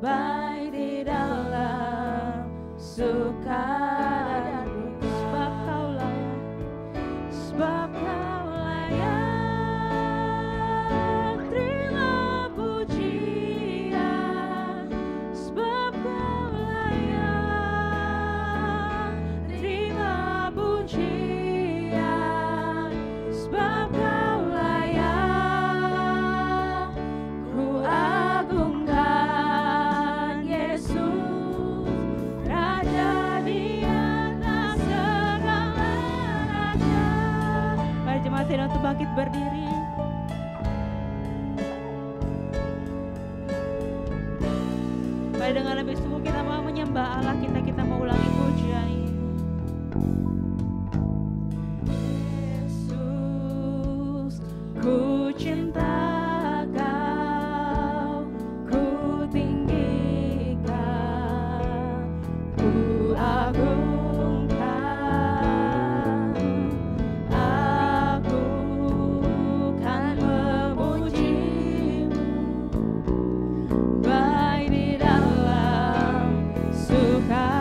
baik di dalam suka dan duka. Sebab Kau layak terima pujian. Sebab Kau layak terima pujian. Sebab Kau layak, ku agungkan Yesus, Raja di atas segala raja. Mari jemaat sidang untuk bangkit berdiri. Mari dengan lebih sungguh kita mau menyembah Allah kita, kita mau ulangi pujian ini. Yesus, ku cinta Kau, ku tinggikan, ku agungkan. Aku kan memuji-Mu, baik di dalam suka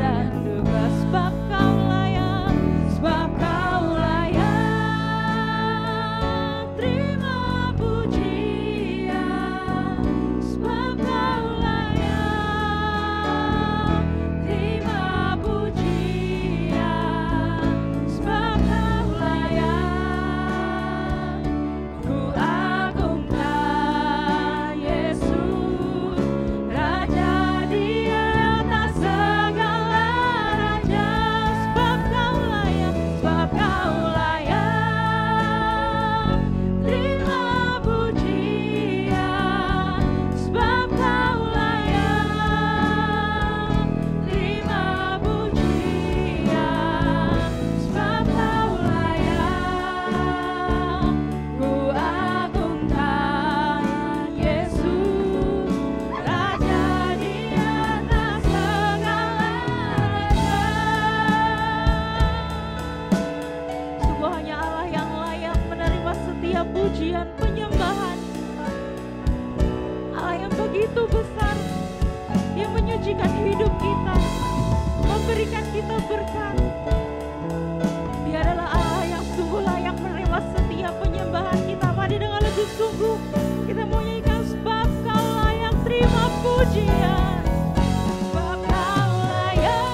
dan duka. Sebab Kau layak, sebab Kau layak terima pujian. Sebab Kau layak terima pujian. Sebab Kau layak, ku agungkan Yesus, Raja di atas segala raja. Sebab Kau layak, sebab Kau layak terima pujian. Sebab Kau layak terima pujian. Sebab Kau layak, ku agungkan Yesus, Raja di atas segala raja. Sungguh hanya Allah yang layak menerima setiap pujian penyembahan. Allah yang begitu besar, yang menyucikan hidup kita, memberikan kita berkat. Dia adalah Allah yang sungguh layak menerima setiap penyembahan kita. Mari dengan lebih sungguh kita mau nyanyikan, sebab Kau layak terima pujian. Sebab Kau layak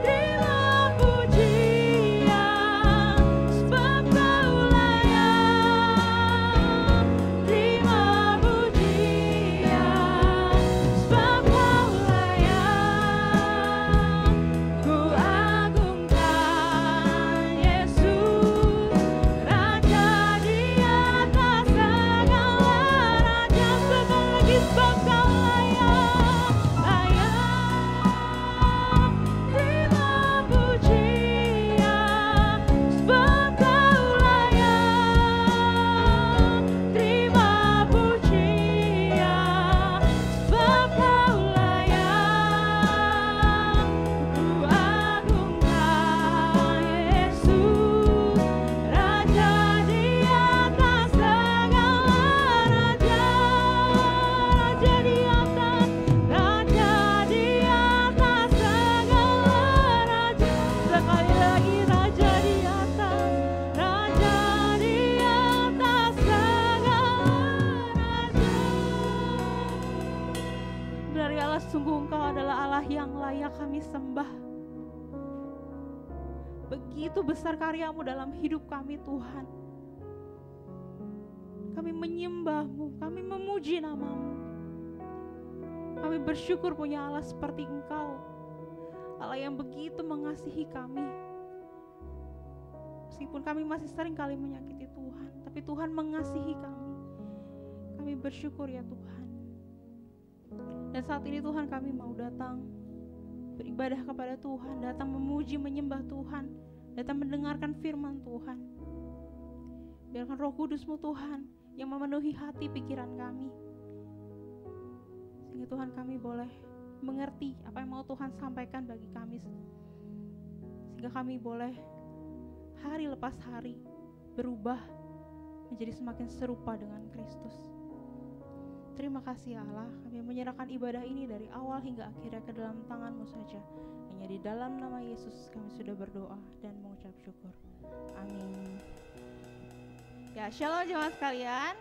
terima pujian. Sebab Kau layak terima pujian. Sebab Kau layak, ku agungkan Yesus, Raja di atas segala raja. Sekali lagi, sebab Kau layak, layak terima pujian. Sebab Kau layak terima pujian. Sebab Kau layak, ku agungkan Yesus, Raja di atas segala raja. Raja di atas, Raja di atas segala raja. Sekali lagi, Raja di atas, Raja di atas segala raja. Benar ya Allah, sungguh Engkau adalah Allah yang layak kami sembah. Begitu besar karya-Mu dalam hidup kami Tuhan. Kami menyembah-Mu, kami memuji nama-Mu. Kami bersyukur punya Allah seperti Engkau, Allah yang begitu mengasihi kami. Meskipun kami masih sering kali menyakiti Tuhan, tapi Tuhan mengasihi kami. Kami bersyukur ya Tuhan. Dan saat ini Tuhan, kami mau datang beribadah kepada Tuhan, datang memuji, menyembah Tuhan, datang mendengarkan firman Tuhan. Biarkan Roh Kudus-Mu Tuhan yang memenuhi hati pikiran kami, sehingga Tuhan kami boleh mengerti apa yang mau Tuhan sampaikan bagi kami, sehingga kami boleh hari lepas hari berubah menjadi semakin serupa dengan Kristus. terima kasih ya Allah. Kami menyerahkan ibadah ini dari awal hingga akhirnya ke dalam tangan-Mu saja. Hanya di dalam nama Yesus kami sudah berdoa dan mengucap syukur. Amin. Ya, shalom jemaat sekalian.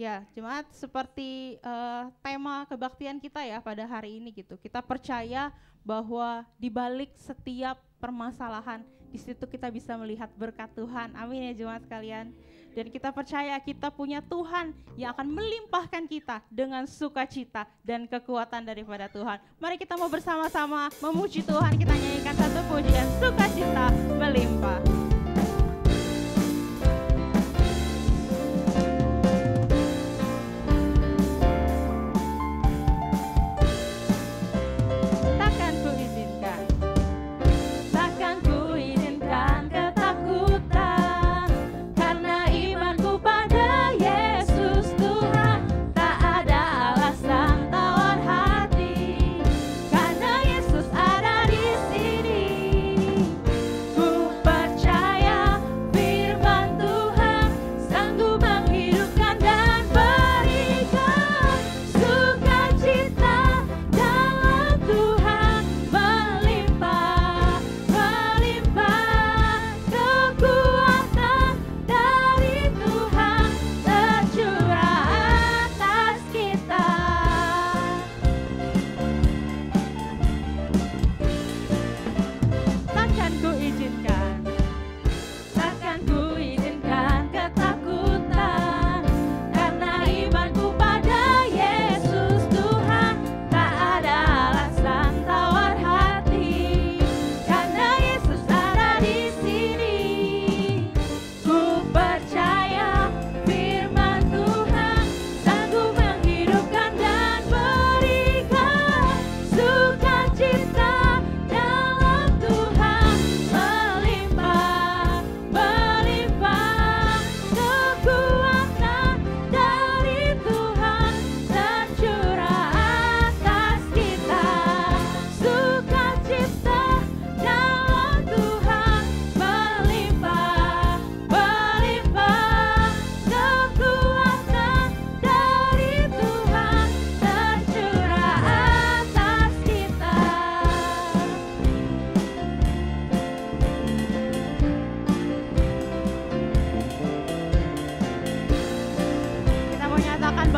Ya, jemaat, seperti tema kebaktian kita ya pada hari ini gitu. Kita percaya bahwa di balik setiap permasalahan, di situ kita bisa melihat berkat Tuhan. Amin ya jemaat sekalian. Dan kita percaya kita punya Tuhan yang akan melimpahkan kita dengan sukacita dan kekuatan daripada Tuhan. Mari kita mau bersama-sama memuji Tuhan. Kita nyanyikan satu pujian, sukacita melimpah.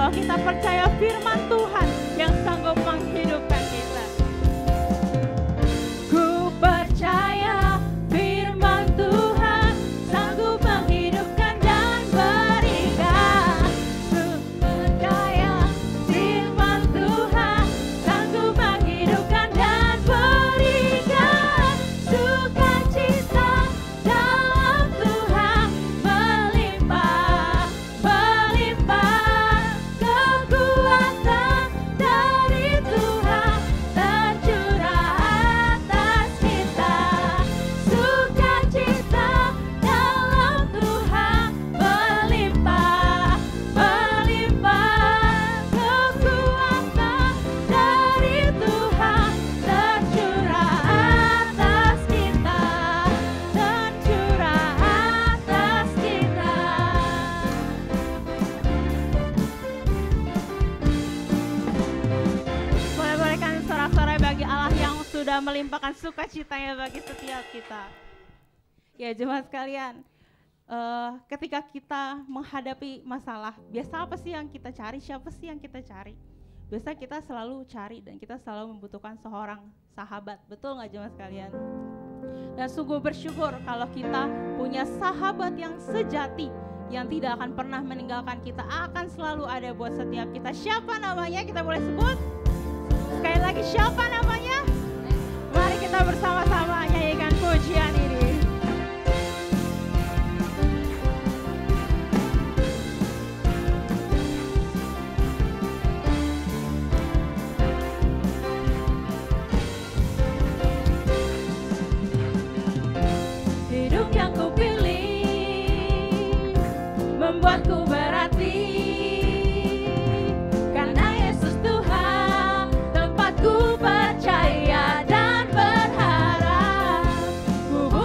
Kita percaya firman Tuhan yang sanggup menghidupkan kita. Ku percaya firman Tuhan sanggup menghidupkan dan berikan. Ku percaya firman Tuhan sanggup menghidupkan dan berikan. Sukacita dalam Tuhan melimpah, melimpah. Kekuatan dari Tuhan tercurah atas kita. Sukacita dalam Tuhan melimpah, melimpah. Kekuatan dari Tuhan tercurah atas kita, tercurah atas kita. Boleh-bolehkan sorak-sorai bagi Allah yang sudah melimpahkan sukacitanya bagi setiap kita. Ya jemaat sekalian, ketika kita menghadapi masalah, biasa apa sih yang kita cari? Siapa sih yang kita cari? Biasa kita selalu cari dan kita selalu membutuhkan seorang sahabat. Betul nggak jemaat sekalian? Dan sungguh bersyukur kalau kita punya sahabat yang sejati, yang tidak akan pernah meninggalkan kita, akan selalu ada buat setiap kita. Siapa namanya? Kita boleh sebut? Sekali lagi, siapa namanya? Mari kita bersama-sama nyanyikan pujian ini. Hidup yang kupilih membuatku berarti. Karena Yesus Tuhan tempatku percaya dan berharap. Ku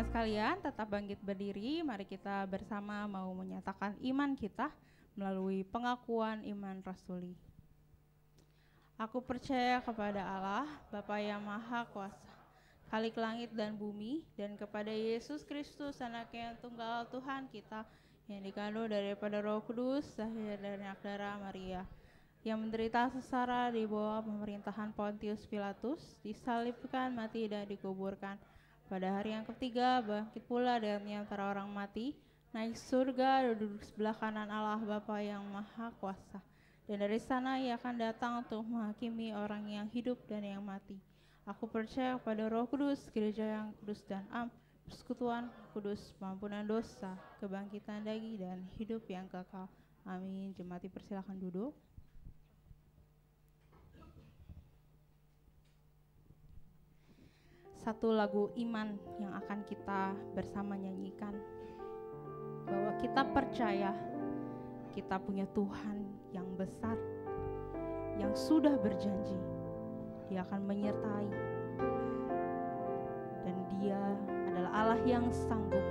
sekalian, tetap bangkit berdiri. Mari kita bersama mau menyatakan iman kita melalui pengakuan iman rasuli. Aku percaya kepada Allah, Bapa yang Maha Kuasa, Khalik langit dan bumi, dan kepada Yesus Kristus, Anaknya yang tunggal Tuhan kita, yang dikandung daripada Roh Kudus, lahir dari anak darah Maria, yang menderita sengsara di bawah pemerintahan Pontius Pilatus, disalibkan, mati, dan dikuburkan. Pada hari yang ketiga, bangkit pula dari antara orang mati, naik surga, duduk sebelah kanan Allah Bapa yang Maha Kuasa. Dan dari sana Ia akan datang untuk menghakimi orang yang hidup dan yang mati. Aku percaya kepada Roh Kudus, gereja yang kudus dan am, persekutuan kudus, pengampunan dosa, kebangkitan daging, dan hidup yang kekal. Amin. Jemaat dipersilakan duduk. Satu lagu iman yang akan kita bersama nyanyikan, bahwa kita percaya kita punya Tuhan yang besar, yang sudah berjanji Dia akan menyertai, dan Dia adalah Allah yang sanggup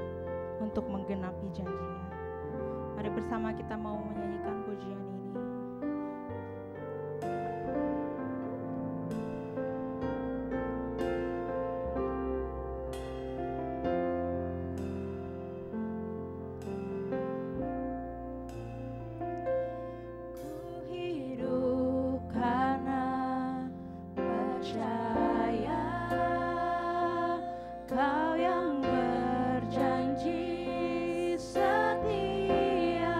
untuk menggenapi janjinya. Mari bersama kita mau menyanyikan pujian ini. Berjanji setia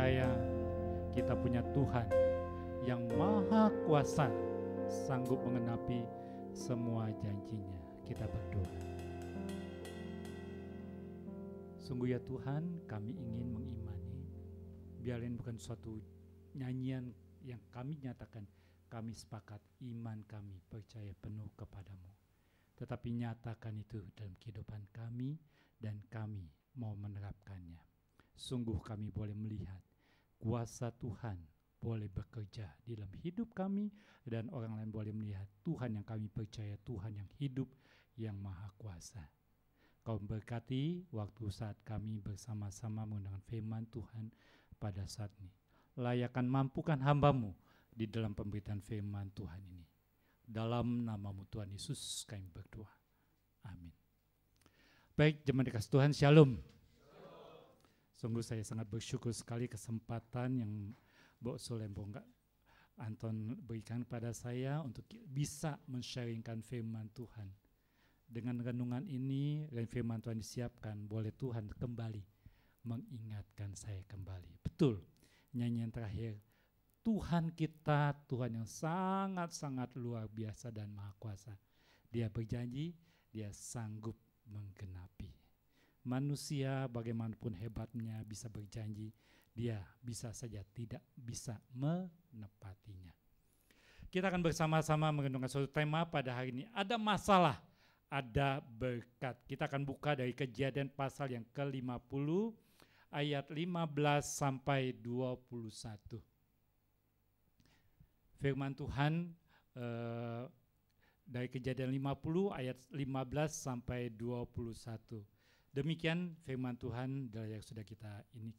percaya kita punya Tuhan yang maha kuasa, sanggup menggenapi semua janjinya. Kita berdoa. Sungguh ya Tuhan, kami ingin mengimani, biarlah bukan suatu nyanyian yang kami nyatakan, kami sepakat iman kami percaya penuh kepadamu. Tetapi nyatakan itu dalam kehidupan kami dan kami mau menerapkannya. Sungguh kami boleh melihat kuasa Tuhan boleh bekerja di dalam hidup kami, dan orang lain boleh melihat Tuhan yang kami percaya, Tuhan yang hidup, yang maha kuasa. Kau berkati waktu saat kami bersama-sama mendengar firman Tuhan pada saat ini. Layakan mampukan hamba-Mu di dalam pemberitaan firman Tuhan ini. Dalam nama-Mu Tuhan Yesus kami berdoa. Amin. Baik, jemaat dikasih Tuhan, Shalom. Sungguh saya sangat bersyukur sekali kesempatan yang Bok Solembong Anton berikan pada saya untuk bisa men-sharingkan firman Tuhan. Dengan renungan ini, dan firman Tuhan disiapkan, boleh Tuhan kembali mengingatkan saya kembali. Betul, nyanyian terakhir, Tuhan kita, Tuhan yang sangat-sangat luar biasa dan maha kuasa. Dia berjanji, dia sanggup menggenapi. Manusia bagaimanapun hebatnya bisa berjanji, dia bisa saja tidak bisa menepatinya. Kita akan bersama-sama mengenungkan suatu tema pada hari ini. Ada masalah, ada berkat. Kita akan buka dari Kejadian pasal yang ke-50 ayat 15 sampai 21. Firman Tuhan dari Kejadian 50 ayat 15 sampai 21. Demikian firman Tuhan dari yang sudah kita ini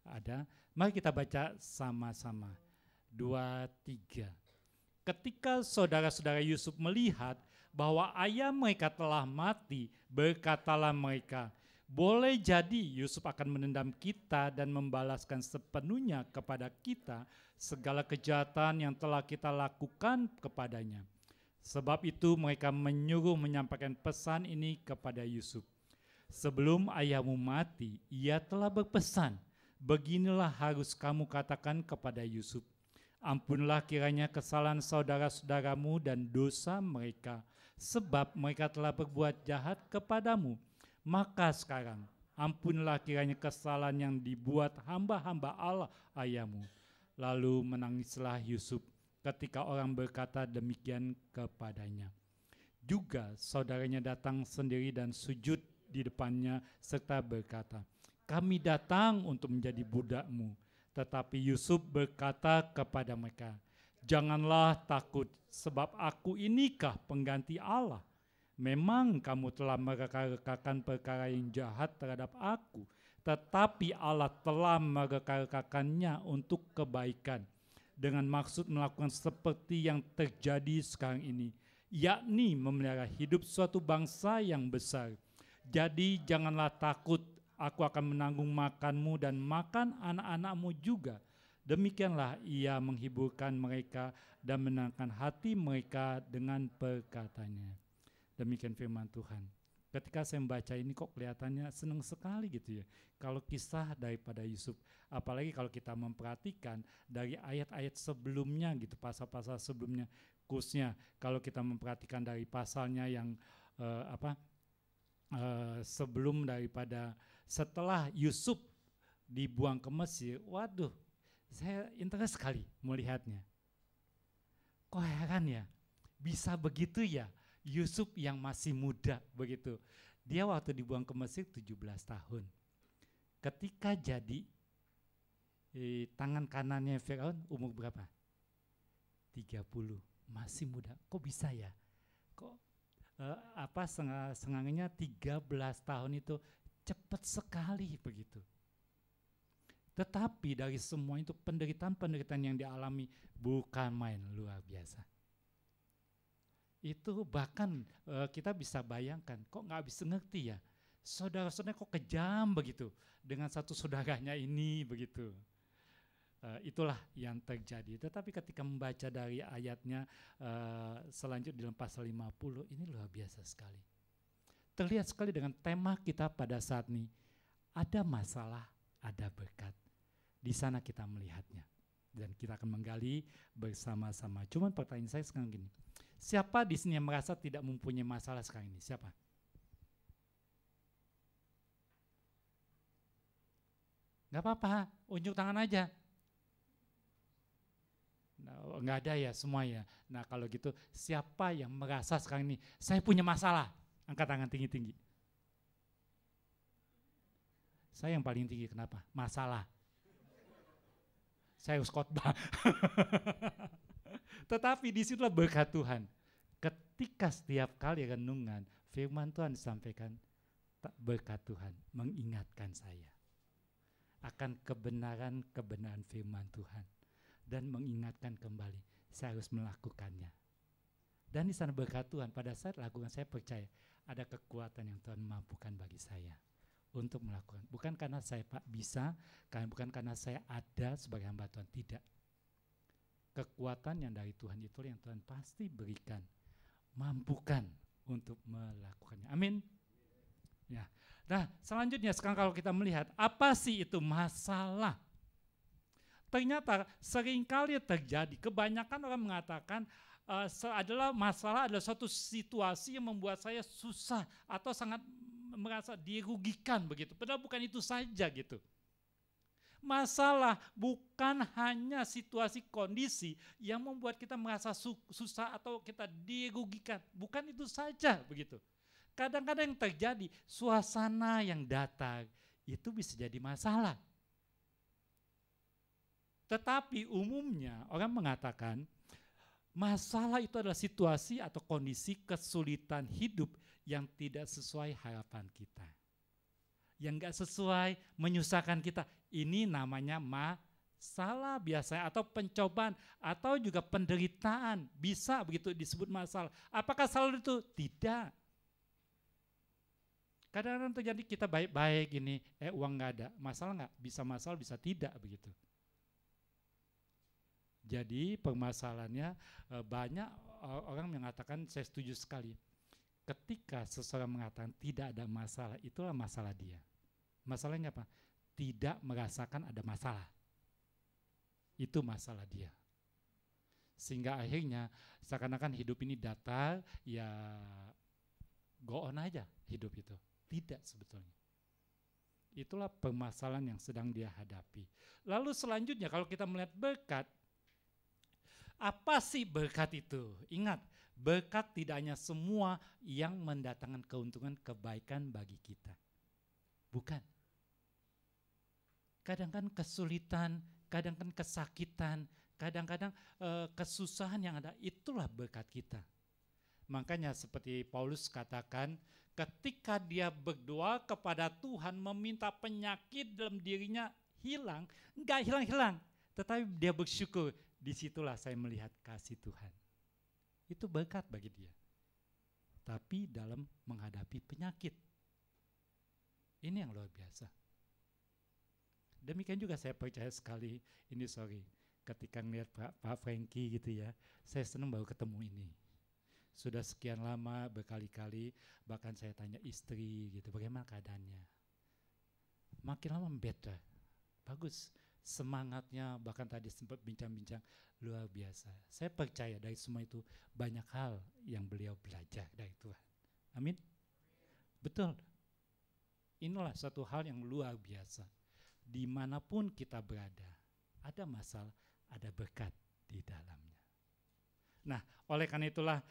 ada. Mari kita baca sama-sama. 2, 3. Ketika saudara-saudara Yusuf melihat bahwa ayah mereka telah mati, berkatalah mereka, boleh jadi Yusuf akan menendam kita dan membalaskan sepenuhnya kepada kita segala kejahatan yang telah kita lakukan kepadanya. Sebab itu mereka menyuruh menyampaikan pesan ini kepada Yusuf. Sebelum ayahmu mati, ia telah berpesan, beginilah harus kamu katakan kepada Yusuf, ampunlah kiranya kesalahan saudara-saudaramu dan dosa mereka, sebab mereka telah berbuat jahat kepadamu. Maka sekarang, ampunlah kiranya kesalahan yang dibuat hamba-hamba Allah ayahmu. Lalu menangislah Yusuf ketika orang berkata demikian kepadanya. Juga saudaranya datang sendiri dan sujud di depannya serta berkata, kami datang untuk menjadi budakmu. Tetapi Yusuf berkata kepada mereka, janganlah takut, sebab aku inikah pengganti Allah. Memang kamu telah mereka-rekakan perkara yang jahat terhadap aku, tetapi Allah telah mereka-rekakannya untuk kebaikan, dengan maksud melakukan seperti yang terjadi sekarang ini, yakni memelihara hidup suatu bangsa yang besar. Jadi janganlah takut, aku akan menanggung makanmu dan makan anak-anakmu juga. Demikianlah ia menghiburkan mereka dan menenangkan hati mereka dengan perkataannya. Demikian firman Tuhan. Ketika saya membaca ini kok kelihatannya senang sekali gitu ya. Kalau kisah daripada Yusuf, apalagi kalau kita memperhatikan dari ayat-ayat sebelumnya gitu, pasal-pasal sebelumnya, khususnya kalau kita memperhatikan dari pasalnya yang sebelum daripada setelah Yusuf dibuang ke Mesir, waduh, saya interest sekali melihatnya. Kok heran ya, bisa begitu ya, Yusuf yang masih muda begitu. Dia waktu dibuang ke Mesir 17 tahun. Ketika jadi tangan kanannya Firaun umur berapa? 30, masih muda. Kok bisa ya? Kok sengangannya 13 tahun itu cepat sekali begitu. Tetapi dari semua itu penderitaan-penderitaan yang dialami bukan main, luar biasa. Itu bahkan kita bisa bayangkan, kok nggak bisa ngerti ya, saudara-saudara kok kejam begitu dengan satu saudaranya ini begitu. Itulah yang terjadi. Tetapi ketika membaca dari ayatnya selanjutnya dalam pasal 50, ini luar biasa sekali. Terlihat sekali dengan tema kita pada saat ini, ada masalah, ada berkat. Di sana kita melihatnya. Dan kita akan menggali bersama-sama. Cuman pertanyaan saya sekarang gini. Siapa di sini yang merasa tidak mempunyai masalah sekarang ini? Siapa? Gak apa-apa, unjuk tangan aja. Nah, nggak ada ya semua ya. Nah kalau gitu siapa yang merasa sekarang ini saya punya masalah? Angkat tangan tinggi-tinggi. Saya yang paling tinggi, kenapa? Masalah. Saya harus khotbah. Tetapi disitulah berkat Tuhan. Ketika setiap kali renungan firman Tuhan disampaikan, berkat Tuhan mengingatkan saya akan kebenaran firman Tuhan. Dan mengingatkan kembali, saya harus melakukannya. Dan di sana berkat Tuhan, pada saat lakukan saya percaya ada kekuatan yang Tuhan mampukan bagi saya untuk melakukan. Bukan karena saya bisa, bukan karena saya ada sebagai hamba Tuhan, tidak. Kekuatan yang dari Tuhan itu yang Tuhan pasti berikan, mampukan untuk melakukannya. Amin. Ya. Nah, selanjutnya sekarang kalau kita melihat apa sih itu masalah? Ternyata seringkali terjadi, kebanyakan orang mengatakan adalah masalah adalah suatu situasi yang membuat saya susah atau sangat merasa dirugikan begitu. Padahal bukan itu saja gitu. Masalah bukan hanya situasi kondisi yang membuat kita merasa susah atau kita dirugikan. Bukan itu saja begitu. Kadang-kadang yang terjadi suasana yang datang itu bisa jadi masalah. Tetapi umumnya orang mengatakan masalah itu adalah situasi atau kondisi kesulitan hidup yang tidak sesuai harapan kita. Yang enggak sesuai, menyusahkan kita. Ini namanya masalah biasanya atau pencobaan atau juga penderitaan. Bisa begitu disebut masalah. Apakah selalu itu? Tidak. Kadang-kadang terjadi kita baik-baik ini, uang enggak ada. Masalah enggak? Bisa masalah, bisa tidak begitu. Jadi permasalahannya banyak orang mengatakan, saya setuju sekali. Ketika seseorang mengatakan tidak ada masalah, itulah masalah dia. Masalahnya apa? Tidak merasakan ada masalah. Itu masalah dia. Sehingga akhirnya seakan-akan hidup ini datar, ya go on aja hidup itu. Tidak sebetulnya. Itulah permasalahan yang sedang dia hadapi. Lalu selanjutnya kalau kita melihat berkat, apa sih berkat itu? Ingat, berkat tidak hanya semua yang mendatangkan keuntungan kebaikan bagi kita. Bukan. Kadang-kadang kesulitan, kadang-kadang kesakitan, kadang-kadang kesusahan yang ada, itulah berkat kita. Makanya seperti Paulus katakan, ketika dia berdoa kepada Tuhan meminta penyakit dalam dirinya hilang, enggak hilang-hilang. Tetapi dia bersyukur, disitulah saya melihat kasih Tuhan. Itu berkat bagi dia. Tapi dalam menghadapi penyakit. Ini yang luar biasa. Demikian juga saya percaya sekali, ketika melihat Pak Frankie gitu ya, saya senang baru ketemu ini. Sudah sekian lama, berkali-kali, bahkan saya tanya istri gitu, bagaimana keadaannya. Makin lama better, bagus. Semangatnya, bahkan tadi sempat bincang-bincang, luar biasa. Saya percaya dari semua itu banyak hal yang beliau belajar dari Tuhan. Amin. Betul. Inilah satu hal yang luar biasa. Dimanapun kita berada, ada masalah, ada berkat di dalamnya. Nah, oleh karena itulah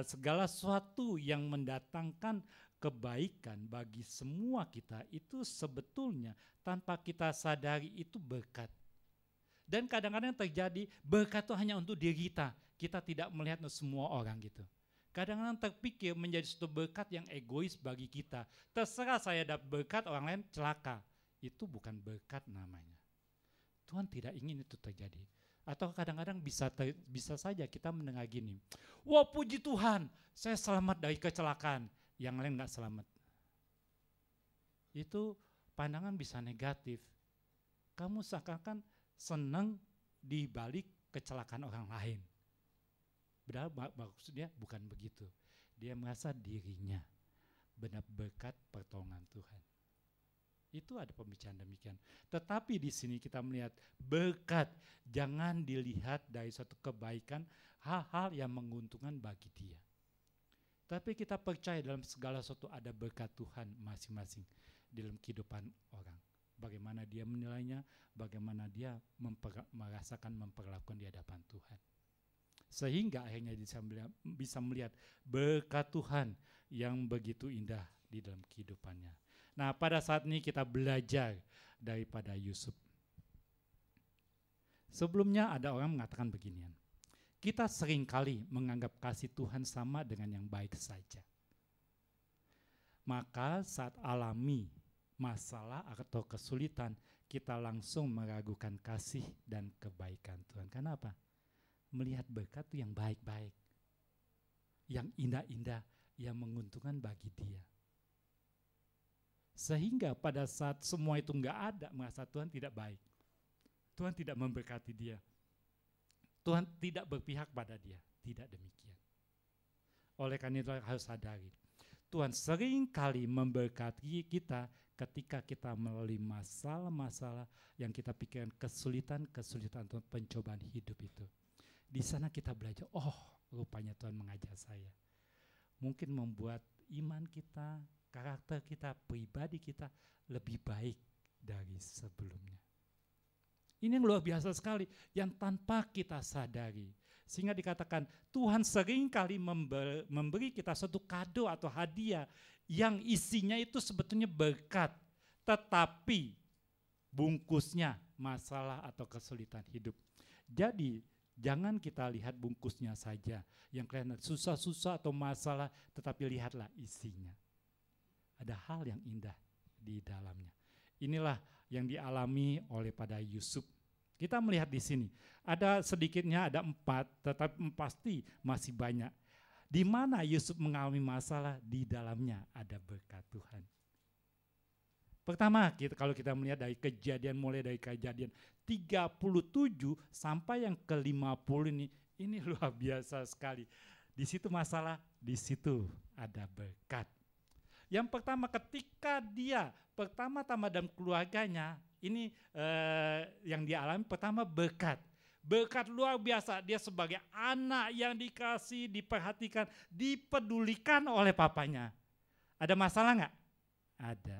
segala sesuatu yang mendatangkan kebaikan bagi semua kita itu sebetulnya tanpa kita sadari itu berkat. Dan kadang-kadang terjadi berkat itu hanya untuk diri kita. Kita tidak melihat semua orang gitu. Kadang-kadang terpikir menjadi suatu berkat yang egois bagi kita. Terserah saya dapat berkat, orang lain celaka. Itu bukan berkat namanya. Tuhan tidak ingin itu terjadi. Atau kadang-kadang bisa saja kita mendengar gini, wah puji Tuhan, saya selamat dari kecelakaan, yang lain gak selamat. Itu pandangan bisa negatif. Kamu seakan-akan senang di balik kecelakaan orang lain. Padahal maksudnya bukan begitu. Dia merasa dirinya benar berkat pertolongan Tuhan. Itu ada pembicaraan demikian. Tetapi di sini kita melihat berkat jangan dilihat dari suatu kebaikan, hal-hal yang menguntungkan bagi dia. Tapi kita percaya dalam segala sesuatu ada berkat Tuhan masing-masing di dalam kehidupan orang. Bagaimana dia menilainya, bagaimana dia merasakan memperlakukan di hadapan Tuhan. Sehingga akhirnya bisa melihat berkat Tuhan yang begitu indah di dalam kehidupannya. Nah, pada saat ini kita belajar daripada Yusuf. Sebelumnya ada orang mengatakan beginian, kita seringkali menganggap kasih Tuhan sama dengan yang baik saja. Maka saat alami masalah atau kesulitan, kita langsung meragukan kasih dan kebaikan Tuhan. Kenapa? Melihat berkat itu yang baik-baik, yang indah-indah, yang menguntungkan bagi dia. Sehingga pada saat semua itu enggak ada, merasa Tuhan tidak baik. Tuhan tidak memberkati dia. Tuhan tidak berpihak pada dia. Tidak demikian. Oleh karena itu harus sadari, Tuhan sering kali memberkati kita ketika kita melalui masalah-masalah yang kita pikirkan, kesulitan-kesulitan atau pencobaan hidup itu. Di sana kita belajar, oh rupanya Tuhan mengajar saya. Mungkin membuat iman kita, karakter kita, pribadi kita lebih baik dari sebelumnya. Ini luar biasa sekali yang tanpa kita sadari. Sehingga dikatakan Tuhan seringkali memberi kita suatu kado atau hadiah yang isinya itu sebetulnya berkat. Tetapi bungkusnya masalah atau kesulitan hidup. Jadi jangan kita lihat bungkusnya saja yang kelihatan susah-susah atau masalah, tetapi lihatlah isinya. Ada hal yang indah di dalamnya. Inilah yang dialami oleh pada Yusuf. Kita melihat di sini, ada sedikitnya ada 4, tetapi pasti masih banyak. Di mana Yusuf mengalami masalah, di dalamnya ada berkat Tuhan. Pertama, kalau kita melihat dari kejadian, mulai dari kejadian 37 sampai yang ke-50 ini luar biasa sekali. Di situ masalah, di situ ada berkat. Yang pertama, ketika dia pertama-tama dalam keluarganya, ini yang dialami pertama berkat. Berkat luar biasa, dia sebagai anak yang dikasih, diperhatikan, dipedulikan oleh papanya. Ada masalah nggak? Ada.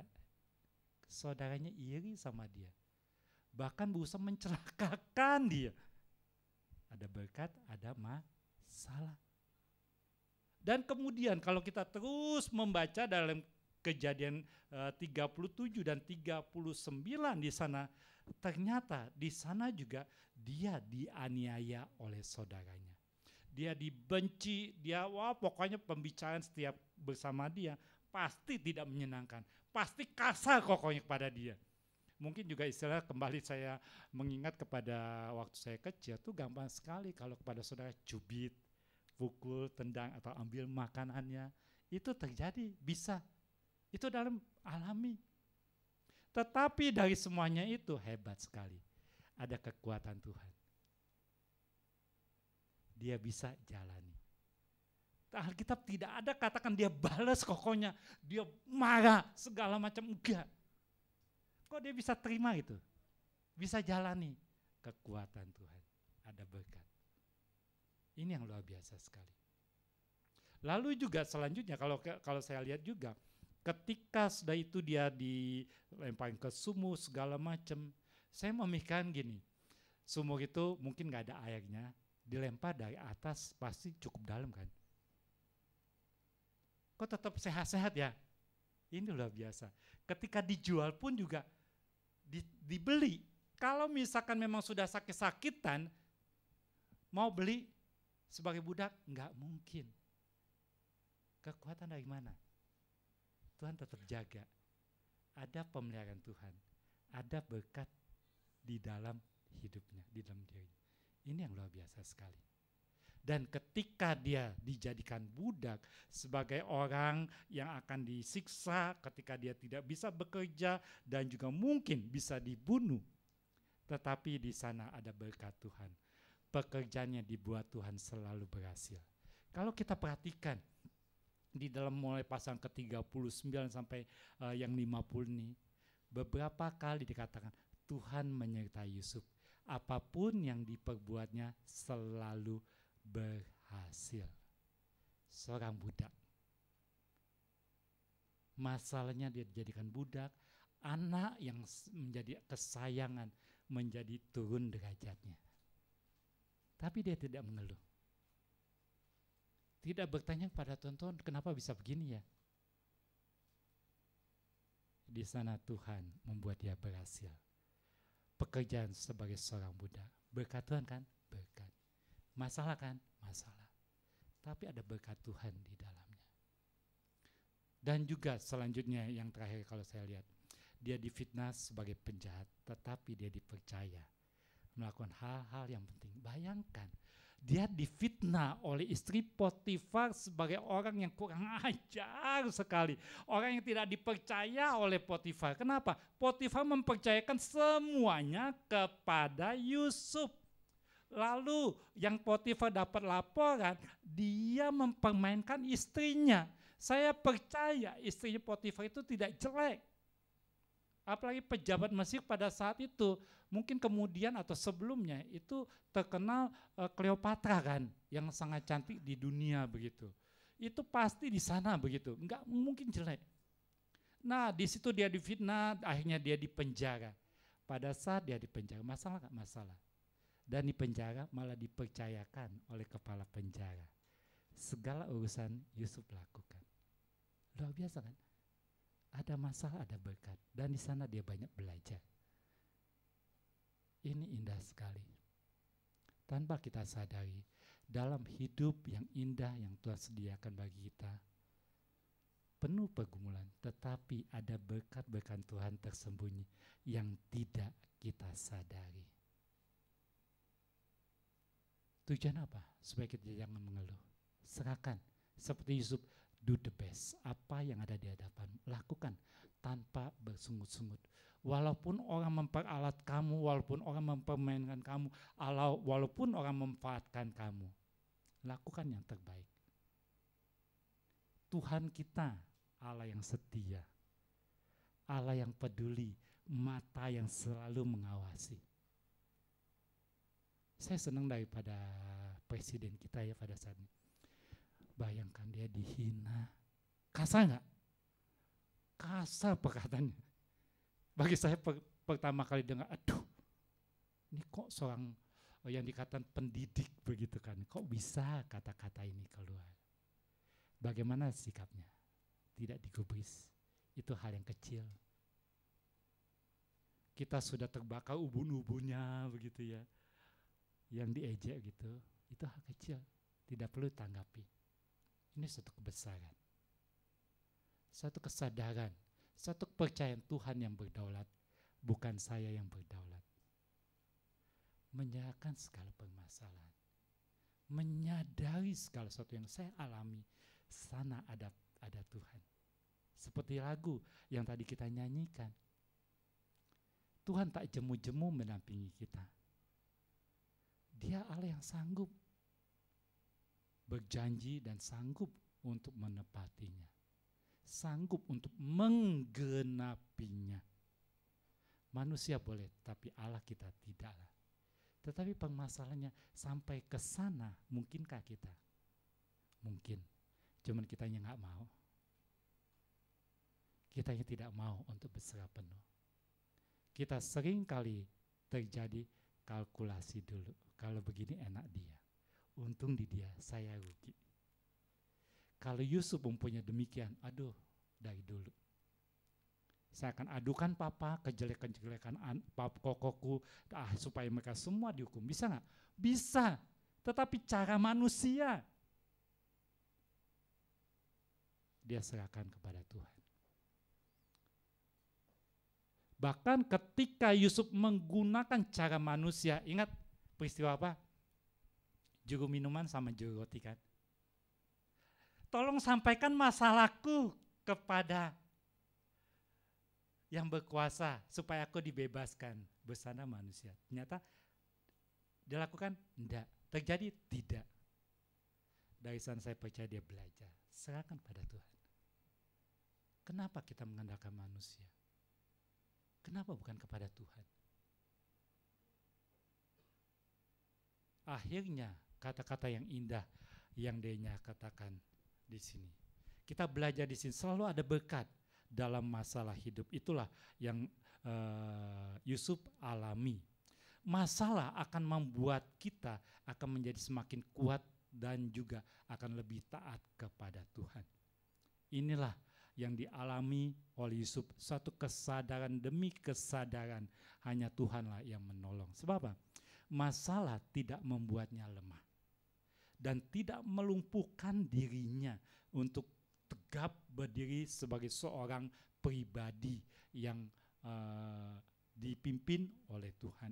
Saudaranya iri sama dia. Bahkan berusaha mencelakakan dia. Ada berkat, ada masalah. Dan kemudian kalau kita terus membaca dalam kejadian 37 dan 39 di sana, ternyata di sana juga dia dianiaya oleh saudaranya. Dia dibenci, dia pokoknya pembicaraan setiap bersama dia pasti tidak menyenangkan, pasti kasar pokoknya kepada dia. Mungkin juga istilah kembali saya mengingat kepada waktu saya kecil tuh gampang sekali kalau kepada saudara cubit, pukul, tendang atau ambil makanannya. Itu terjadi, bisa. Itu dalam alami. Tetapi dari semuanya itu hebat sekali. Ada kekuatan Tuhan. Dia bisa jalani. Alkitab tidak ada katakan dia balas pokoknya. Dia marah segala macam, enggak. Kok dia bisa terima itu? Bisa jalani kekuatan Tuhan. Ada berkat. Ini yang luar biasa sekali. Lalu juga selanjutnya kalau saya lihat juga, ketika sudah itu dia dilemparin ke sumur segala macam, saya memikirkan gini, sumur itu mungkin nggak ada airnya, dilempar dari atas pasti cukup dalam kan? Kok tetap sehat-sehat ya? Ini luar biasa. Ketika dijual pun juga dibeli. Kalau misalkan memang sudah sakit-sakitan, mau beli sebagai budak, nggak mungkin. Kekuatan dari mana? Tuhan tetap jaga. Ada pemeliharaan Tuhan. Ada berkat di dalam hidupnya, di dalam dirinya. Ini yang luar biasa sekali. Dan ketika dia dijadikan budak sebagai orang yang akan disiksa ketika dia tidak bisa bekerja dan juga mungkin bisa dibunuh. Tetapi di sana ada berkat Tuhan. Pekerjaannya dibuat Tuhan selalu berhasil. Kalau kita perhatikan di dalam mulai pasal ke-39 sampai yang 50 ini, beberapa kali dikatakan Tuhan menyertai Yusuf. Apapun yang diperbuatnya selalu berhasil. Seorang budak. Masalahnya dia dijadikan budak, anak yang menjadi kesayangan menjadi turun derajatnya. Tapi dia tidak mengeluh. Tidak bertanya kepada Tuhan, kenapa bisa begini ya? Di sana Tuhan membuat dia berhasil. Pekerjaan sebagai seorang budak. Berkat Tuhan kan? Berkat. Masalah kan? Masalah. Tapi ada berkat Tuhan di dalamnya. Dan juga selanjutnya yang terakhir kalau saya lihat, dia difitnah sebagai penjahat, tetapi dia dipercaya melakukan hal-hal yang penting. Bayangkan, dia difitnah oleh istri Potifar sebagai orang yang kurang ajar sekali. Orang yang tidak dipercaya oleh Potifar. Kenapa? Potifar mempercayakan semuanya kepada Yusuf. Lalu yang Potifar dapat laporan, dia mempermainkan istrinya. Saya percaya istrinya Potifar itu tidak jelek. Apalagi pejabat Mesir pada saat itu, mungkin kemudian atau sebelumnya itu terkenal Cleopatra kan, yang sangat cantik di dunia begitu. Itu pasti di sana begitu, enggak mungkin jelek. Nah di situ dia difitnah, akhirnya dia dipenjara. Pada saat dia dipenjara, masalah enggak? Masalah. Dan dipenjara malah dipercayakan oleh kepala penjara. Segala urusan Yusuf lakukan. Luar biasa kan? Ada masalah, ada berkat. Dan di sana dia banyak belajar. Ini indah sekali. Tanpa kita sadari, dalam hidup yang indah yang Tuhan sediakan bagi kita, penuh pergumulan, tetapi ada berkat-berkat Tuhan tersembunyi yang tidak kita sadari. Tujuan apa? Supaya kita jangan mengeluh. Serahkan. Seperti Yusuf, do the best. Apa yang ada di hadapan, lakukan tanpa bersungut-sungut. Walaupun orang memperalat kamu, walaupun orang mempermainkan kamu, walaupun orang memanfaatkan kamu, lakukan yang terbaik. Tuhan kita Allah yang setia, Allah yang peduli, mata yang selalu mengawasi. Saya senang daripada presiden kita ya pada saat ini. Bayangkan dia dihina. Kasar nggak? Kasar perkataannya. Bagi saya pertama kali dengar, aduh, ini kok seorang yang dikatakan pendidik begitu kan, kok bisa kata-kata ini keluar? Bagaimana sikapnya? Tidak digubris. Itu hal yang kecil. Kita sudah terbakar ubun-ubunnya begitu ya, yang diejek gitu, itu hal kecil, tidak perlu tanggapi. Ini satu kebesaran, satu kesadaran, satu kepercayaan Tuhan yang berdaulat, bukan saya yang berdaulat. Menyerahkan segala permasalahan, menyadari segala sesuatu yang saya alami, sana ada Tuhan. Seperti lagu yang tadi kita nyanyikan, Tuhan tak jemu-jemu mendampingi kita. Dia Allah yang sanggup berjanji dan sanggup untuk menepatinya, sanggup untuk menggenapinya. Manusia boleh, tapi Allah kita tidaklah. Tetapi permasalahannya sampai ke sana, mungkinkah kita? Mungkin, cuman kitanya nggak mau. Kitanya tidak mau untuk berserah penuh. Kita sering kali terjadi kalkulasi dulu. Kalau begini enak dia. Untung di dia, saya rugi. Kalau Yusuf mempunyai demikian, aduh, dari dulu. Saya akan adukan papa, kejelekan-kejelekan kokoku, supaya mereka semua dihukum. Bisa nggak? Bisa. Tetapi cara manusia, dia serahkan kepada Tuhan. Bahkan ketika Yusuf menggunakan cara manusia, ingat peristiwa apa? Juru minuman sama juru roti kan. Tolong sampaikan masalahku kepada yang berkuasa supaya aku dibebaskan bersama manusia. Ternyata dilakukan? Enggak. Terjadi? Tidak. Dari sana saya percaya dia belajar. Serahkan pada Tuhan. Kenapa kita mengandalkan manusia? Kenapa bukan kepada Tuhan? Akhirnya kata-kata yang indah yang dia katakan di sini. Kita belajar di sini selalu ada berkat dalam masalah hidup. Itulah yang Yusuf alami. Masalah akan membuat kita akan menjadi semakin kuat dan juga akan lebih taat kepada Tuhan. Inilah yang dialami oleh Yusuf, satu kesadaran demi kesadaran hanya Tuhanlah yang menolong. Sebab apa? Masalah tidak membuatnya lemah dan tidak melumpuhkan dirinya untuk tegap berdiri sebagai seorang pribadi yang dipimpin oleh Tuhan.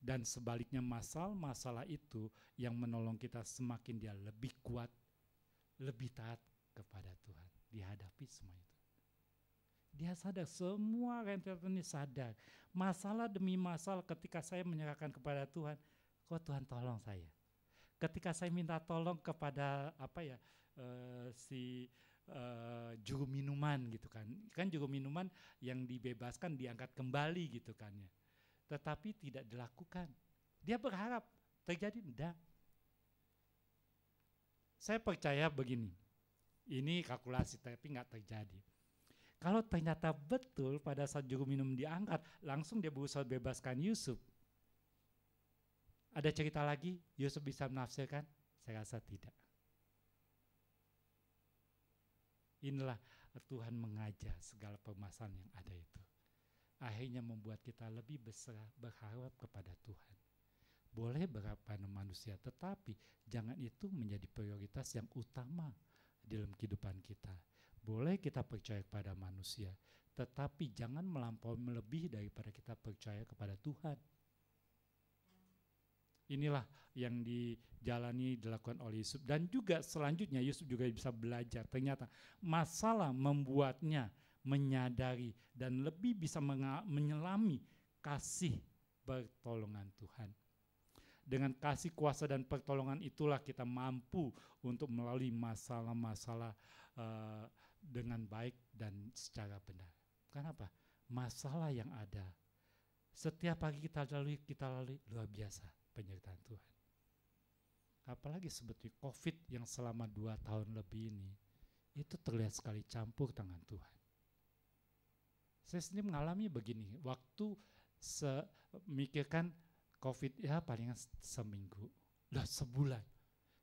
Dan sebaliknya masalah itu yang menolong kita semakin dia lebih kuat, lebih taat kepada Tuhan. Dihadapi semua itu. Dia sadar, semua rentetan ini sadar. Masalah demi masalah ketika saya menyerahkan kepada Tuhan, kok Tuhan tolong saya. Ketika saya minta tolong kepada juru minuman gitu kan. Kan juru minuman yang dibebaskan diangkat kembali gitu kan ya. Tetapi tidak dilakukan. Dia berharap terjadi, enggak. Saya percaya begini, ini kalkulasi tapi enggak terjadi. Kalau ternyata betul pada saat juru minum diangkat, langsung dia berusaha bebaskan Yusuf. Ada cerita lagi, Yusuf bisa menafsirkan? Saya rasa tidak. Inilah Tuhan mengajar segala permasalahan yang ada itu. Akhirnya membuat kita lebih berharap kepada Tuhan. Boleh berharap pada manusia, tetapi jangan itu menjadi prioritas yang utama dalam kehidupan kita. Boleh kita percaya kepada manusia, tetapi jangan melampaui melebihi daripada kita percaya kepada Tuhan. Inilah yang dilakukan oleh Yusuf. Dan juga selanjutnya Yusuf juga bisa belajar. Ternyata masalah membuatnya menyadari dan lebih bisa menyelami kasih pertolongan Tuhan. Dengan kasih, kuasa, dan pertolongan itulah kita mampu untuk melalui masalah-masalah dengan baik dan secara benar. Kenapa? Masalah yang ada setiap pagi kita lalui luar biasa penyertaan Tuhan. Apalagi seperti COVID yang selama 2 tahun lebih ini, itu terlihat sekali campur tangan Tuhan. Saya sendiri mengalami begini, waktu memikirkan COVID ya palingan seminggu, lah sebulan,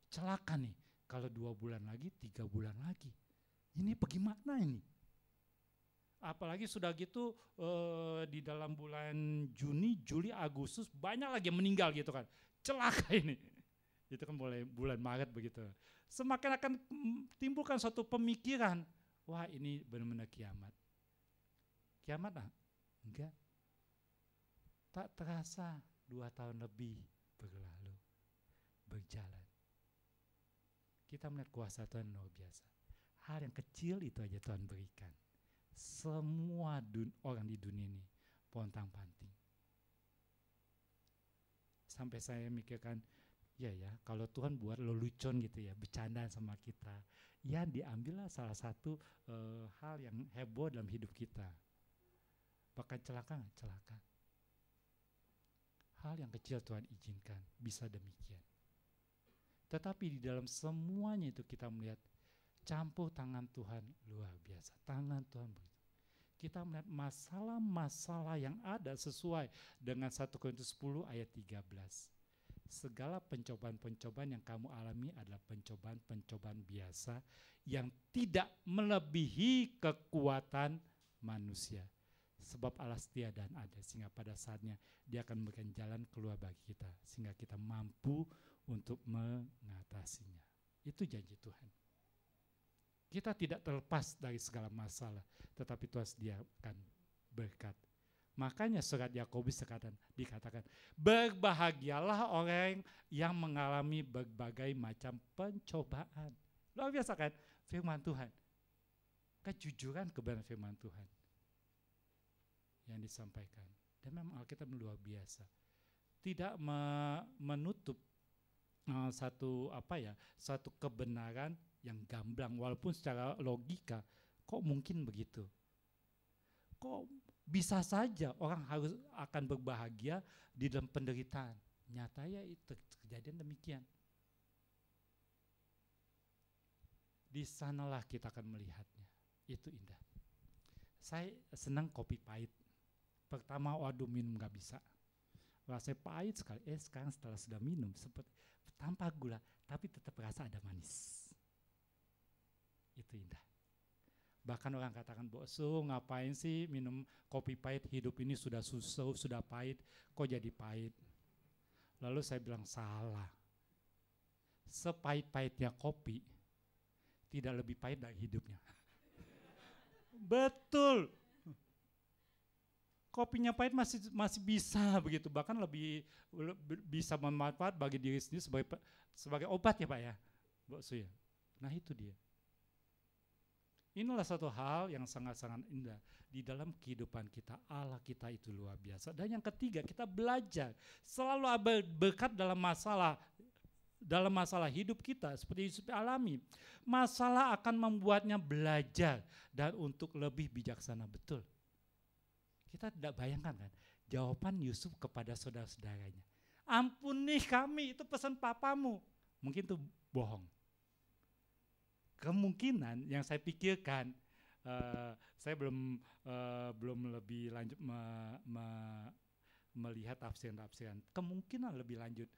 celaka nih, kalau 2 bulan lagi, 3 bulan lagi, ini bagaimana ini? Apalagi sudah gitu di dalam bulan Juni, Juli, Agustus banyak lagi yang meninggal gitu kan, celaka ini. Itu kan mulai bulan Maret begitu. Semakin akan timbulkan suatu pemikiran, wah ini benar-benar kiamat. Kiamat lah? Enggak. Tak terasa 2 tahun lebih berlalu, berjalan. Kita melihat kuasa Tuhan luar biasa. Hal yang kecil itu aja Tuhan berikan. Semua orang di dunia ini pontang-panting. Sampai saya mikirkan, ya kalau Tuhan buat lelucon gitu ya, bercanda sama kita, ya diambillah salah satu hal yang heboh dalam hidup kita. Bahkan celaka. Hal yang kecil Tuhan izinkan, bisa demikian. Tetapi di dalam semuanya itu kita melihat campur tangan Tuhan luar biasa. Tangan Tuhan begitu. Kita melihat masalah-masalah yang ada sesuai dengan 1 Korintus 10 ayat 13. Segala pencobaan-pencobaan yang kamu alami adalah pencobaan-pencobaan biasa yang tidak melebihi kekuatan manusia. Sebab Allah setia dan adil, sehingga pada saatnya Dia akan memberikan jalan keluar bagi kita, sehingga kita mampu untuk mengatasinya. Itu janji Tuhan. Kita tidak terlepas dari segala masalah, tetapi Tuhan sediakan berkat. Makanya surat Yakobus dikatakan, berbahagialah orang yang mengalami berbagai macam pencobaan. Luar biasa kan firman Tuhan. Kejujuran kebenaran firman Tuhan yang disampaikan. Dan memang Alkitab luar biasa. Tidak menutup satu kebenaran yang gamblang, walaupun secara logika kok mungkin begitu. Kok Bisa saja orang harus akan berbahagia di dalam penderitaan. Nyatanya itu kejadian demikian. Di sanalah kita akan melihatnya. Itu indah. Saya senang kopi pahit. Pertama, waduh minum gak bisa. Rasanya pahit sekali. Sekarang setelah sudah minum, seperti tanpa gula, tapi tetap rasa ada manis. Itu indah. Bahkan orang katakan, "Bokso, ngapain sih minum kopi pahit? Hidup ini sudah susah, sudah pahit, kok jadi pahit?" Lalu saya bilang, salah. Sepahit-pahitnya kopi, tidak lebih pahit dari hidupnya. Betul. Kopinya pahit masih bisa begitu, bahkan lebih bisa bermanfaat bagi diri sendiri sebagai obat ya Pak ya, Bokso ya. Nah itu dia. Inilah satu hal yang sangat-sangat indah di dalam kehidupan kita. Allah kita itu luar biasa. Dan yang ketiga, kita belajar selalu berkat dalam masalah hidup kita seperti Yusuf alami. Masalah akan membuatnya belajar dan untuk lebih bijaksana. Betul. Kita tidak bayangkan kan jawaban Yusuf kepada saudara-saudaranya. "Ampuni kami, itu pesan papamu." Mungkin itu bohong. Kemungkinan yang saya pikirkan, saya belum lebih lanjut melihat tafsiran. Kemungkinan lebih lanjut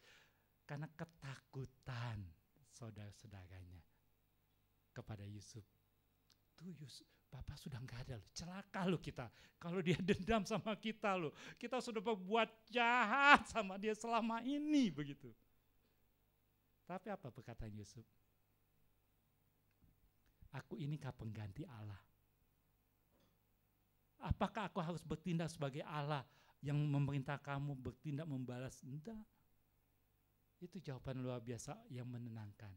karena ketakutan saudara-saudaranya kepada Yusuf. Tuh Yusuf, Bapak sudah nggak ada loh, celaka loh kita. Kalau dia dendam sama kita loh, kita sudah berbuat jahat sama dia selama ini begitu. Tapi apa perkataan Yusuf? "Aku inikah pengganti Allah? Apakah aku harus bertindak sebagai Allah yang memerintah kamu bertindak membalas?" Enggak. Itu jawaban luar biasa yang menenangkan.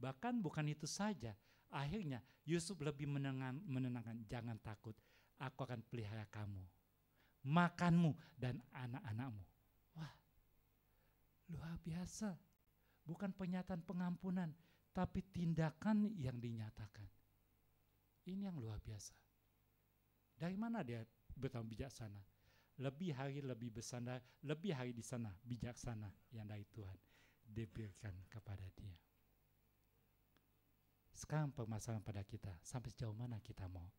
Bahkan bukan itu saja, akhirnya Yusuf lebih menenangkan, "Jangan takut, aku akan pelihara kamu, makanmu dan anak-anakmu." Wah, luar biasa. Bukan pernyataan pengampunan, tapi tindakan yang dinyatakan. Ini yang luar biasa. Dari mana dia bertambah bijaksana? Lebih hari di sana bijaksana yang dari Tuhan diberikan kepada dia. Sekarang permasalahan pada kita, sampai sejauh mana kita mau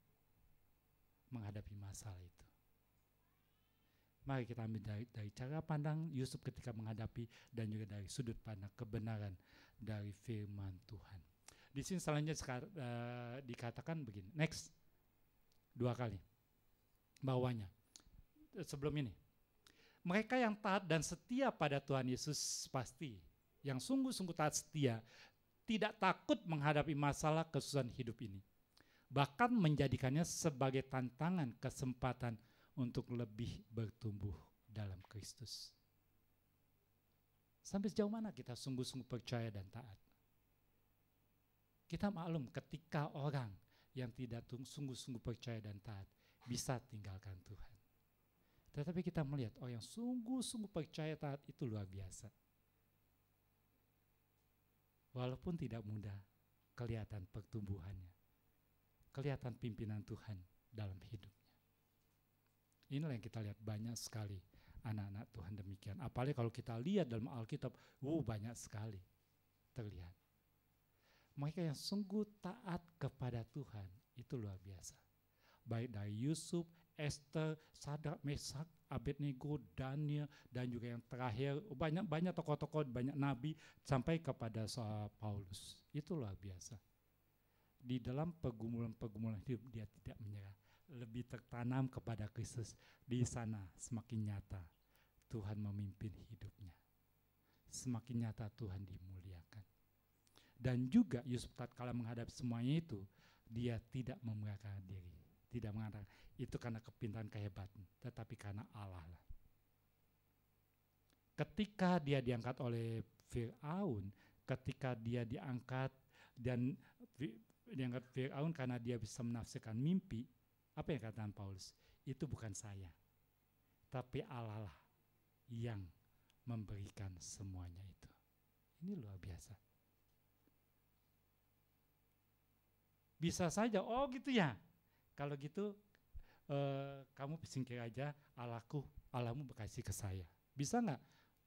menghadapi masalah itu. Mari kita ambil dari cara pandang Yusuf ketika menghadapi dan juga dari sudut pandang kebenaran dari firman Tuhan. Di sini selanjutnya dikatakan begini, next, 2 kali bawahnya. Sebelum ini, mereka yang taat dan setia pada Tuhan Yesus pasti, yang sungguh-sungguh taat setia, tidak takut menghadapi masalah kesusahan hidup ini. Bahkan menjadikannya sebagai tantangan, kesempatan untuk lebih bertumbuh dalam Kristus. Sampai sejauh mana kita sungguh-sungguh percaya dan taat? Kita maklum ketika orang yang tidak sungguh-sungguh percaya dan taat bisa tinggalkan Tuhan. Tetapi kita melihat orang yang sungguh-sungguh percaya taat itu luar biasa. Walaupun tidak mudah, kelihatan pertumbuhannya, kelihatan pimpinan Tuhan dalam hidupnya. Inilah yang kita lihat banyak sekali anak-anak Tuhan demikian. Apalagi kalau kita lihat dalam Alkitab, banyak sekali terlihat. Mereka yang sungguh taat kepada Tuhan itu luar biasa. Baik dari Yusuf, Esther, Sadrak, Mesak, Abednego, Daniel, dan juga yang terakhir banyak tokoh-tokoh, banyak nabi sampai kepada Paulus. Itu luar biasa. Di dalam pergumulan hidup dia tidak menyerah, lebih tertanam kepada Kristus. Di sana semakin nyata Tuhan memimpin hidupnya, semakin nyata Tuhan dimuliakan. Dan juga Yusuf tatkala menghadapi semuanya itu, dia tidak memuliakan diri, tidak mengatakan itu karena kepintaran kehebatan, tetapi karena Allah lah. Ketika dia diangkat oleh Fir'aun, ketika dia diangkat Fir'aun karena dia bisa menafsirkan mimpi, apa yang katakan Paulus? Itu bukan saya, tapi Allah lah yang memberikan semuanya itu. Ini luar biasa. Bisa saja, oh gitu ya. Kalau gitu kamu singkir aja, Allahmu berkasih ke saya. Bisa nggak?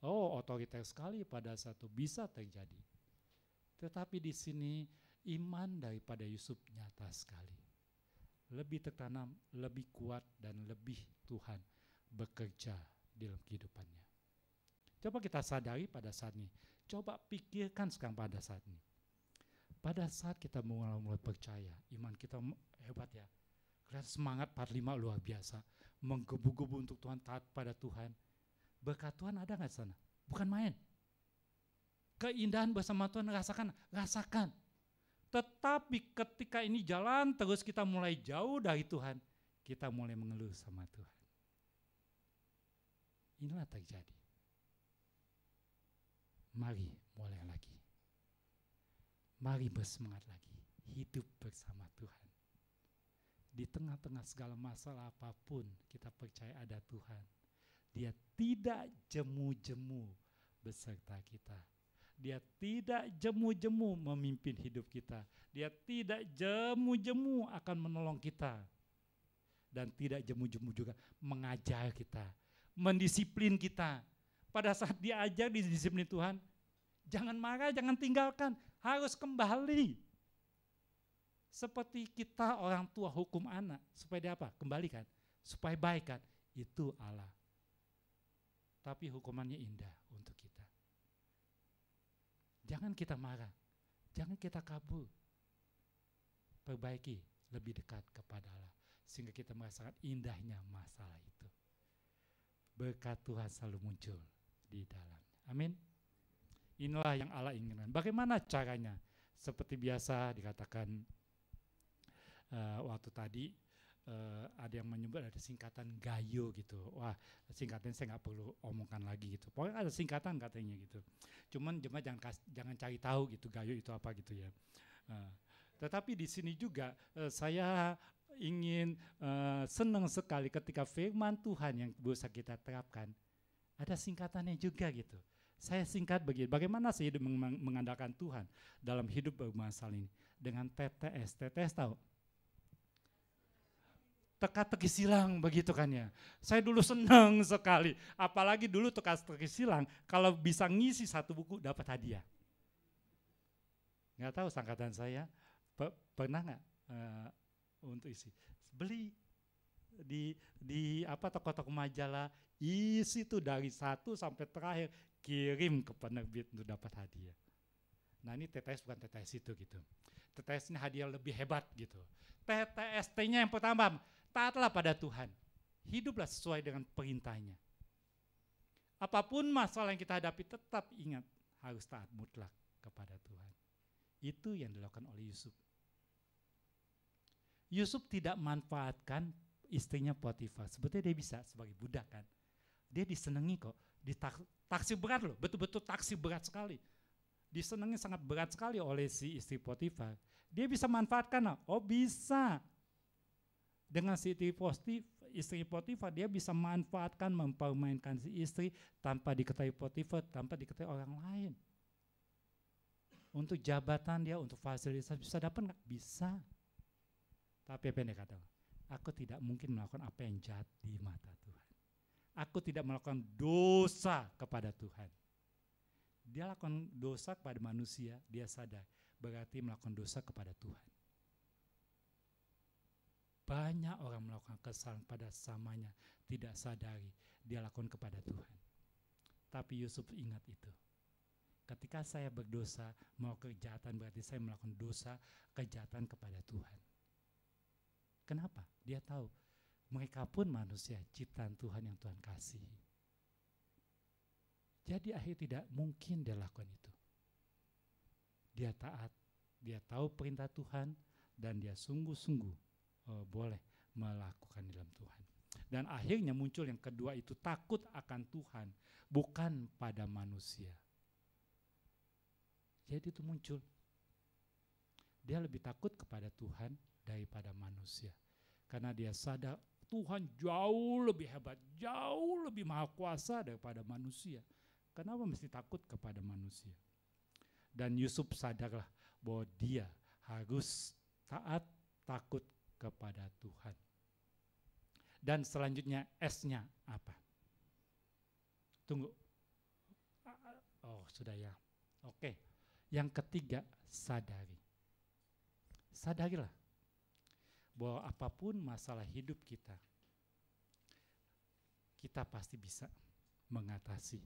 Oh, otoriter sekali pada saat itu, bisa terjadi. Tetapi di sini iman daripada Yusuf nyata sekali. Lebih tertanam, lebih kuat, dan lebih Tuhan bekerja dalam kehidupannya. Coba kita sadari pada saat ini. Coba pikirkan sekarang pada saat ini. Pada saat kita mulai percaya, iman kita hebat ya. Kelihatan semangat 45 luar biasa. Menggebu-gebu untuk Tuhan, taat pada Tuhan. Berkat Tuhan ada nggak di sana? Bukan main. Keindahan bersama Tuhan rasakan. Tetapi ketika ini jalan terus kita mulai jauh dari Tuhan, kita mulai mengeluh sama Tuhan. Inilah terjadi. Mari mulai lagi. Mari bersemangat lagi. Hidup bersama Tuhan. Di tengah-tengah segala masalah apapun, kita percaya ada Tuhan. Dia tidak jemu-jemu beserta kita. Dia tidak jemu-jemu memimpin hidup kita. Dia tidak jemu-jemu akan menolong kita. Dan tidak jemu-jemu juga mengajar kita, mendisiplin kita. Pada saat diajar di disiplin Tuhan, jangan marah, jangan tinggalkan, harus kembali. Seperti kita orang tua hukum anak, supaya dia apa? Kembalikan, supaya baik kan? Itu Allah. Tapi hukumannya indah untuk kita. Jangan kita marah, jangan kita kabur. Perbaiki, lebih dekat kepada Allah. Sehingga kita merasakan indahnya masalah itu. Berkat Tuhan selalu muncul di dalam. Amin. Inilah yang Allah inginkan. Bagaimana caranya? Seperti biasa dikatakan waktu tadi ada yang menyebut ada singkatan GAYO gitu. Wah, singkatan saya nggak perlu omongkan lagi gitu. Pokoknya ada singkatan katanya gitu. Cuman jemaat jangan cari tahu gitu GAYO itu apa gitu ya. Tetapi di sini juga saya ingin senang sekali ketika firman Tuhan yang bisa kita terapkan. Ada singkatannya juga gitu. Saya singkat begini, bagaimana saya hidup mengandalkan Tuhan dalam hidup bermasalah ini? Dengan TTS. TTS tahu? Teka-teki silang begitu kan ya. Saya dulu senang sekali, apalagi dulu teka-teki silang, kalau bisa ngisi satu buku dapat hadiah. Nggak tahu sangkatan saya, pernah nggak untuk isi? Beli di apa toko-toko majalah, isi tuh dari 1 sampai terakhir, kirim ke penerbit untuk dapat hadiah. Nah ini TTS bukan TTS itu gitu. TTS ini hadiah lebih hebat gitu. TTST-nya yang pertama, taatlah pada Tuhan. Hiduplah sesuai dengan perintahnya. Apapun masalah yang kita hadapi, tetap ingat harus taat mutlak kepada Tuhan. Itu yang dilakukan oleh Yusuf. Yusuf tidak manfaatkan istrinya Potifar. Sebetulnya dia bisa sebagai budak kan. Dia disenangi kok. Taksi berat loh, betul-betul taksi berat sekali. Disenangi sangat berat sekali oleh si istri Potifar. Dia bisa manfaatkan, oh bisa. Dengan si istri Potifar, dia bisa manfaatkan, mempermainkan si istri tanpa diketahui Potifar, tanpa diketahui orang lain. Untuk jabatan dia, untuk fasilitas bisa dapat nggak? Bisa. Tapi apa yang dia katakan? Aku tidak mungkin melakukan apa yang jahat di mata Tuhan. Aku tidak melakukan dosa kepada Tuhan. Dia lakukan dosa kepada manusia, dia sadar. Berarti melakukan dosa kepada Tuhan. Banyak orang melakukan kesalahan pada samanya, tidak sadari dia lakukan kepada Tuhan. Tapi Yusuf ingat itu. Ketika saya berdosa, mau kejahatan berarti saya melakukan dosa, kejahatan kepada Tuhan. Kenapa? Dia tahu mereka pun manusia, ciptaan Tuhan yang Tuhan kasihi. Jadi akhirnya tidak mungkin dia lakukan itu. Dia taat, dia tahu perintah Tuhan, dan dia sungguh-sungguh boleh melakukan dalam Tuhan. Dan akhirnya muncul yang kedua itu takut akan Tuhan, bukan pada manusia. Jadi itu muncul. Dia lebih takut kepada Tuhan daripada manusia. Karena dia sadar Tuhan jauh lebih hebat, jauh lebih maha kuasa daripada manusia. Kenapa mesti takut kepada manusia? Dan Yusuf sadarlah bahwa dia harus taat, takut kepada Tuhan. Dan selanjutnya S-nya apa? Tunggu. Oh, sudah ya. Oke. Yang ketiga, sadari. Sadarilah bahwa apapun masalah hidup kita, kita pasti bisa mengatasi.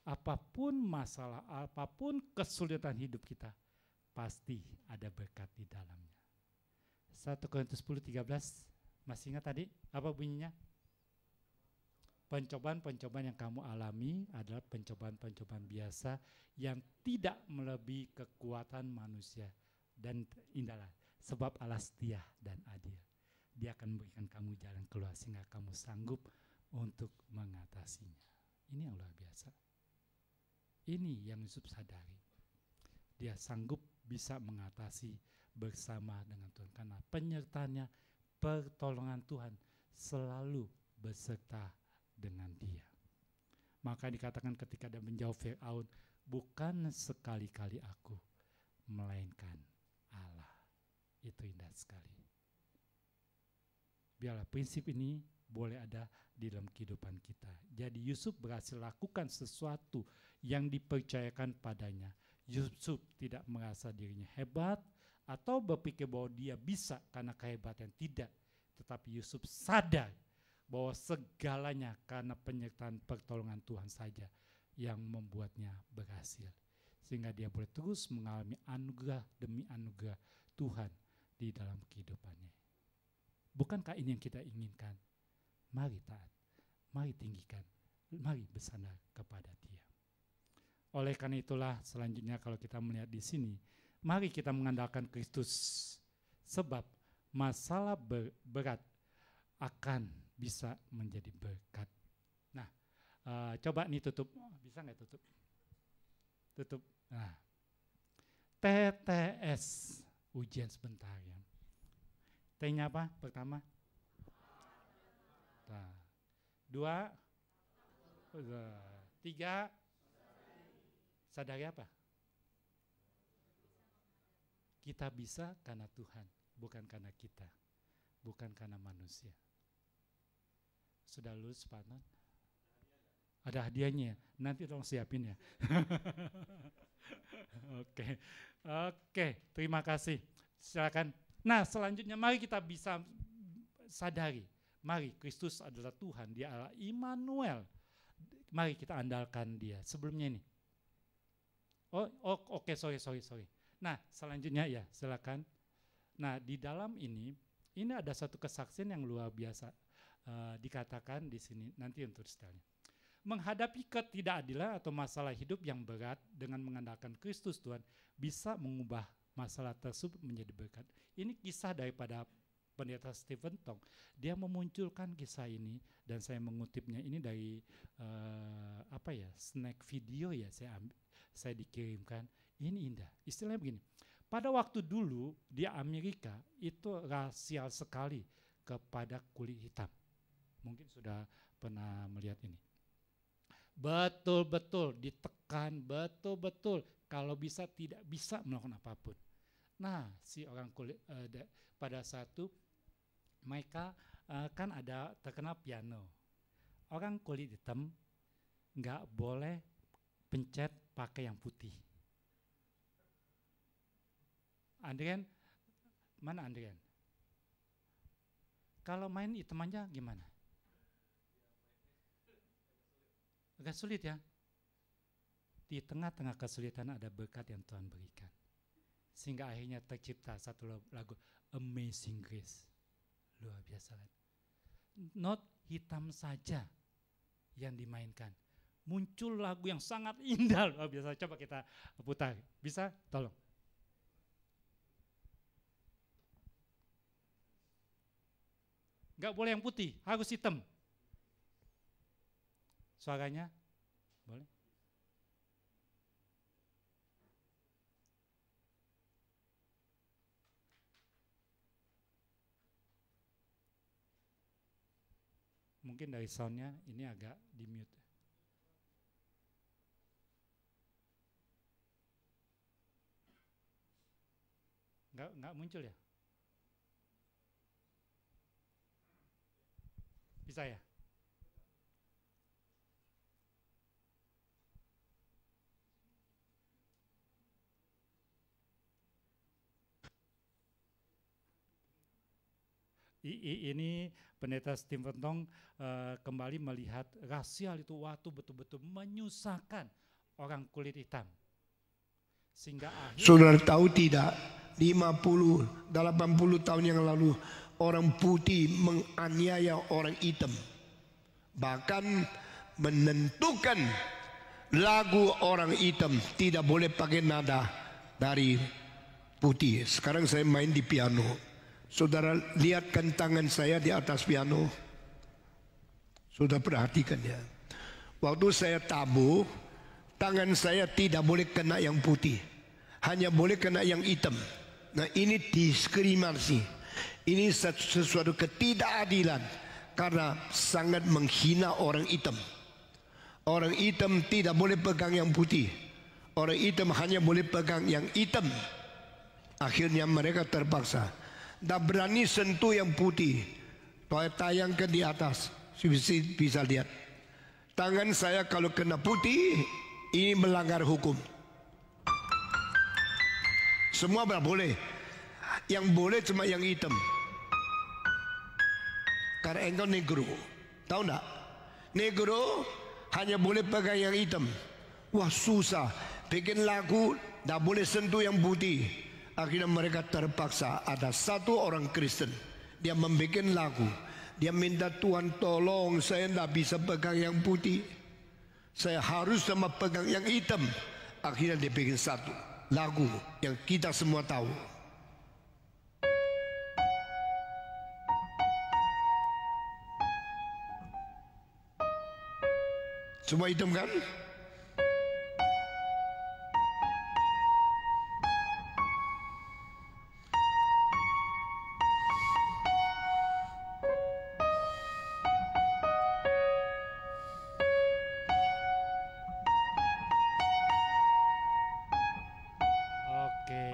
Apapun masalah, apapun kesulitan hidup kita, pasti ada berkat di dalamnya. 1 Korintus 10:13, masih ingat tadi apa bunyinya? Pencobaan-pencobaan yang kamu alami adalah pencobaan-pencobaan biasa yang tidak melebihi kekuatan manusia. Dan indahlah, sebab Allah setia dan adil. Dia akan memberikan kamu jalan keluar sehingga kamu sanggup untuk mengatasinya. Ini yang luar biasa. Ini yang Yusuf sadari. Dia sanggup bisa mengatasi bersama dengan Tuhan. Karena penyertanya, pertolongan Tuhan selalu beserta dengan dia. Maka dikatakan ketika dia menjawab Firaun, bukan sekali-kali aku, melainkan Allah. Itu indah sekali. Biarlah prinsip ini boleh ada di dalam kehidupan kita. Jadi Yusuf berhasil lakukan sesuatu yang dipercayakan padanya. Yusuf tidak merasa dirinya hebat atau berpikir bahwa dia bisa karena kehebatan, tidak. Tetapi Yusuf sadar bahwa segalanya karena penyertaan pertolongan Tuhan saja yang membuatnya berhasil. Sehingga dia boleh terus mengalami anugerah demi anugerah Tuhan di dalam kehidupannya. Bukankah ini yang kita inginkan? Mari taat, mari tinggikan, mari bersandar kepada Dia. Oleh karena itulah selanjutnya kalau kita melihat di sini, mari kita mengandalkan Kristus. Sebab masalah berat akan bisa menjadi berkat. Nah, coba nih tutup. Bisa nggak tutup? Tutup. Nah, TTS, ujian sebentar ya. T-nya apa? Pertama. Nah, 2, 3. Sadari apa? Kita bisa karena Tuhan, bukan karena kita, bukan karena manusia. Sudah lulus Pak Non? Ada hadiahnya, nanti tolong siapin ya. Oke, terima kasih. Silakan. Nah, selanjutnya mari kita bisa sadari, mari Kristus adalah Tuhan, Dia adalah Immanuel. Mari kita andalkan Dia. Sebelumnya ini. Oke, sorry. Nah, selanjutnya ya, silakan. Nah, di dalam ini ada satu kesaksian yang luar biasa. Dikatakan di sini nanti untuk detailnya. Menghadapi ketidakadilan atau masalah hidup yang berat dengan mengandalkan Kristus Tuhan bisa mengubah masalah tersebut menjadi berkat. Ini kisah daripada Pendeta Stephen Tong. Dia memunculkan kisah ini dan saya mengutipnya ini dari snack video ya, saya dikirimkan. Ini indah. Istilahnya begini. Pada waktu dulu di Amerika itu rasial sekali kepada kulit hitam. Mungkin sudah pernah melihat ini. Betul-betul ditekan, betul-betul kalau bisa tidak bisa melakukan apapun. Nah, si orang kulit pada saat itu mereka kan ada terkenal piano. Orang kulit hitam nggak boleh pencet pakai yang putih. Andrian, mana Andrian? Kalau main hitam aja gimana? Agak sulit ya. Di tengah-tengah kesulitan ada berkat yang Tuhan berikan. Sehingga akhirnya tercipta satu lagu Amazing Grace. Luar biasa kan? Not hitam saja yang dimainkan. Muncul lagu yang sangat indah luar biasa. Coba kita putar. Bisa? Tolong. Gak boleh yang putih, harus hitam. Suaranya boleh? Mungkin dari soundnya ini agak di mute. Nggak muncul ya? saya. Ini pendeta Stephen Tong kembali melihat rasial itu waktu betul-betul menyusahkan orang kulit hitam. Sehingga saudara tahu tidak, 50, 80 tahun yang lalu orang putih menganiaya orang hitam. Bahkan menentukan lagu orang hitam tidak boleh pakai nada dari putih. Sekarang saya main di piano. Saudara lihatkan tangan saya di atas piano. Saudara perhatikan ya. Waktu saya tabuh, tangan saya tidak boleh kena yang putih, hanya boleh kena yang hitam. Nah, ini diskriminasi. Ini sesuatu ketidakadilan karena sangat menghina orang hitam. Orang hitam tidak boleh pegang yang putih. Orang hitam hanya boleh pegang yang hitam. Akhirnya mereka terpaksa. Tak berani sentuh yang putih. Saya tayangkan di atas, bisa lihat. Tangan saya kalau kena putih, ini melanggar hukum. Semua boleh. Yang boleh cuma yang hitam. Karena engkau negro. Tahu enggak? Negro hanya boleh pegang yang hitam. Wah, susah. Bikin lagu, tak boleh sentuh yang putih. Akhirnya mereka terpaksa. Ada satu orang Kristen, dia membuat lagu. Dia minta Tuhan tolong, saya tidak bisa pegang yang putih, saya harus sama pegang yang hitam. Akhirnya dia bikin satu lagu yang kita semua tahu. Semua hitam kan?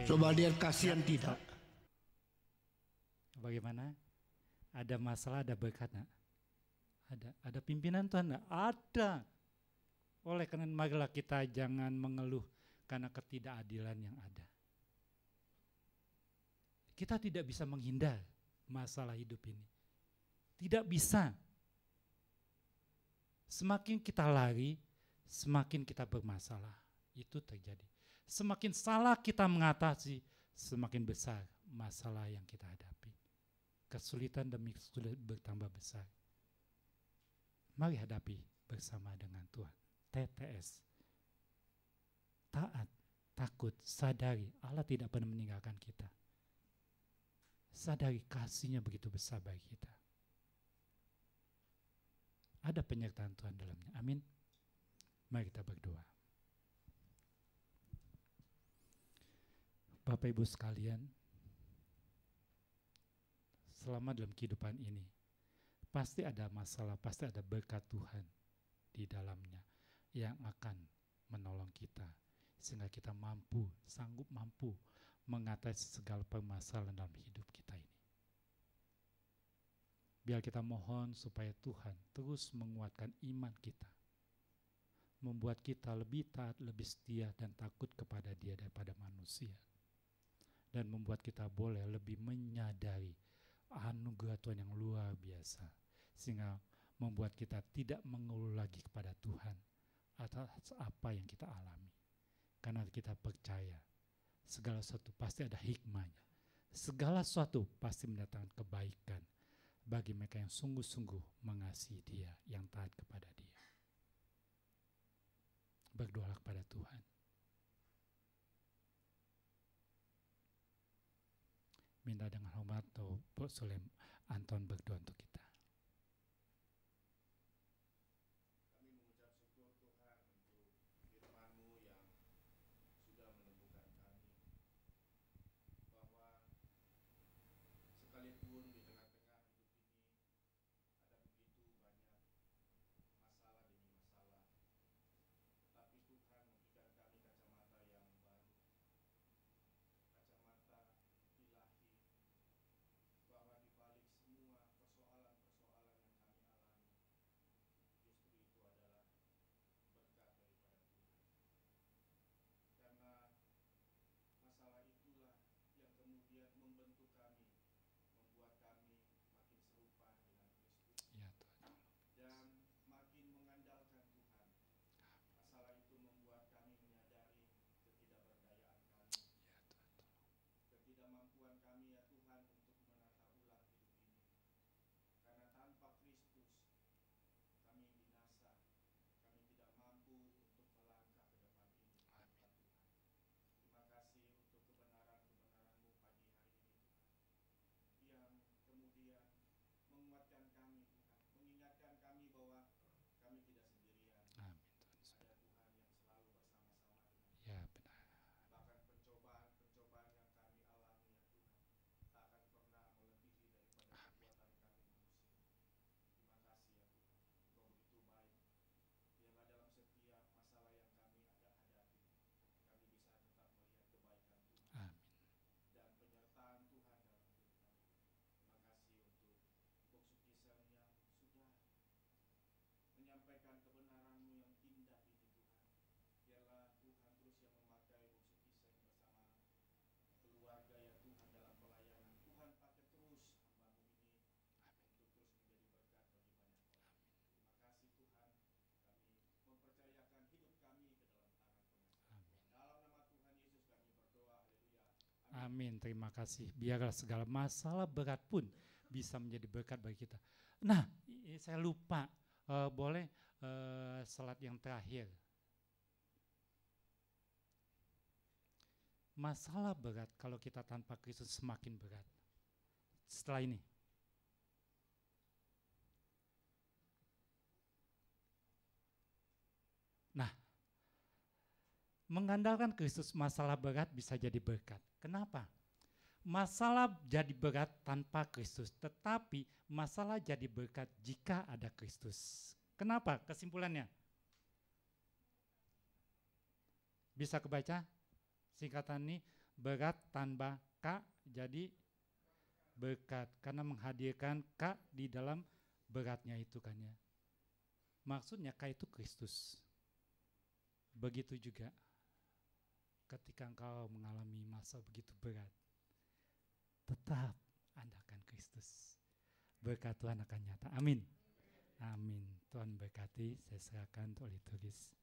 Coba lihat, kasihan tidak? Bagaimana? Ada masalah, ada berkat nak? Ada pimpinan Tuhan nak? Ada. Oleh karena marilah kita jangan mengeluh karena ketidakadilan yang ada. Kita tidak bisa menghindar masalah hidup ini. Tidak bisa. Semakin kita lari, semakin kita bermasalah. Itu terjadi. Semakin salah kita mengatasi, semakin besar masalah yang kita hadapi. Kesulitan demi kesulitan bertambah besar. Mari hadapi bersama dengan Tuhan. TTS. Taat, takut, sadari Allah tidak pernah meninggalkan kita. Sadari kasih-Nya begitu besar bagi kita. Ada penyertaan Tuhan dalamnya. Amin. Mari kita berdoa. Bapak Ibu sekalian, selama dalam kehidupan ini, pasti ada masalah, pasti ada berkat Tuhan di dalamnya yang akan menolong kita, sehingga kita mampu, sanggup mampu mengatasi segala permasalahan dalam hidup kita ini. Biar kita mohon supaya Tuhan terus menguatkan iman kita, membuat kita lebih taat, lebih setia dan takut kepada Dia daripada manusia. Dan membuat kita boleh lebih menyadari anugerah Tuhan yang luar biasa. Sehingga membuat kita tidak mengeluh lagi kepada Tuhan atas apa yang kita alami. Karena kita percaya segala sesuatu pasti ada hikmahnya. Segala sesuatu pasti mendatangkan kebaikan bagi mereka yang sungguh-sungguh mengasihi Dia, yang taat kepada Dia. Berdoa kepada Tuhan. Minta dengan hormat atau Solem Anton berdoa untuk kita. Kami mengucap syukur Tuhan untuk firman-Mu yang sudah menemukan kami, bahwa sekalipun di tengah-tengah hidup ini ada begitu banyak masalah demi masalah, tetapi Tuhan memberikan kami kacamata yang baru, kacamata ilahi, bahwa di balik semua persoalan Amin, terima kasih. Biarlah segala masalah berat pun bisa menjadi berkat bagi kita. Nah, saya lupa, boleh slide yang terakhir. Masalah berat kalau kita tanpa Kristus semakin berat. Setelah ini. Nah, mengandalkan Kristus masalah berat bisa jadi berkat. Kenapa? Masalah jadi berat tanpa Kristus, tetapi masalah jadi berkat jika ada Kristus. Kenapa? Kesimpulannya. Bisa kebaca? Singkatan ini, berat tanpa K jadi berkat, karena menghadirkan K di dalam beratnya itu kan ya. Maksudnya K itu Kristus. Begitu juga ketika engkau mengalami masa begitu berat, tetap andalkan Kristus. Berkat Tuhan akan nyata. Amin. Amin. Tuhan berkati. Saya serahkan untuk liturgis.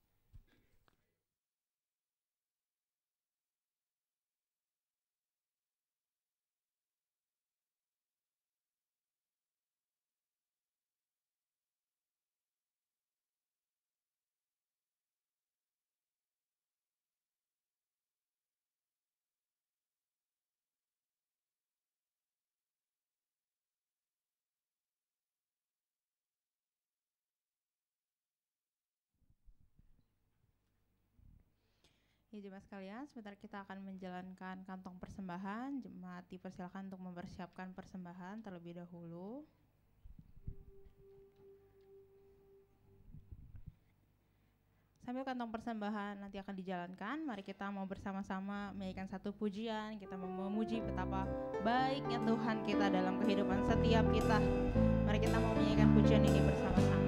Ya jemaat sekalian, sebentar kita akan menjalankan kantong persembahan. Jemaat dipersilakan untuk mempersiapkan persembahan terlebih dahulu. Sambil kantong persembahan nanti akan dijalankan, mari kita mau bersama-sama menyanyikan satu pujian. Kita mau memuji betapa baiknya Tuhan kita dalam kehidupan setiap kita. Mari kita mau menyanyikan pujian ini bersama-sama.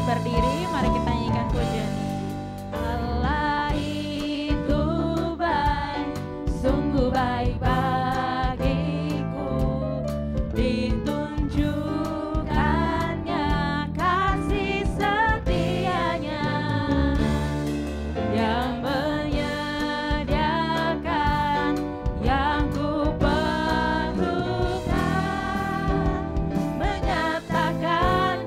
Berdiri, mari kita nyanyikan pujian. Allah itu baik, sungguh baik bagiku, ditunjukkannya kasih setianya yang menyediakan yang ku perlukan, menyatakan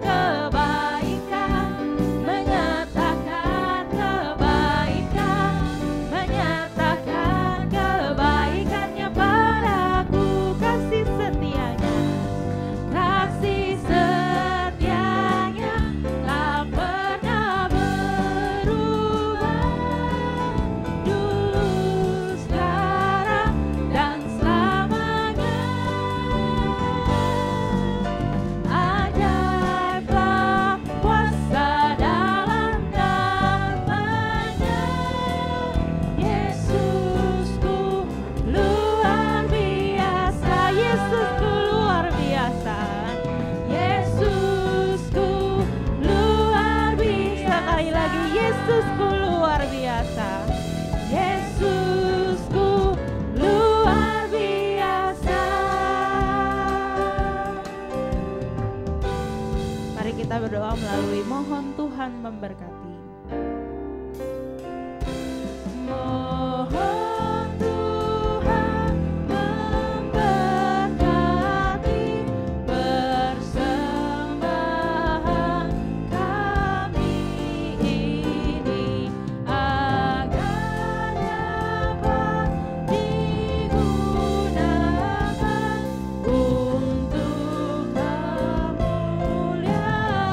Yesusku luar biasa. berdoa melalui mohon Tuhan memberkati. Mohon Tuhan memberkati persembahan kami ini, agar dapat digunakan untuk kemuliaan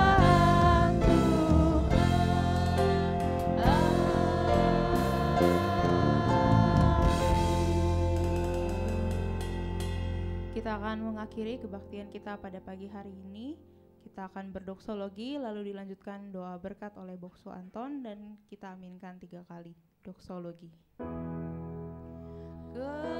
Kita akan mengakhiri kebaktian kita pada pagi hari ini. Kita akan berdoksologi, lalu dilanjutkan doa berkat oleh Boksu Anton, dan kita aminkan 3 kali doksologi. Kepada Allah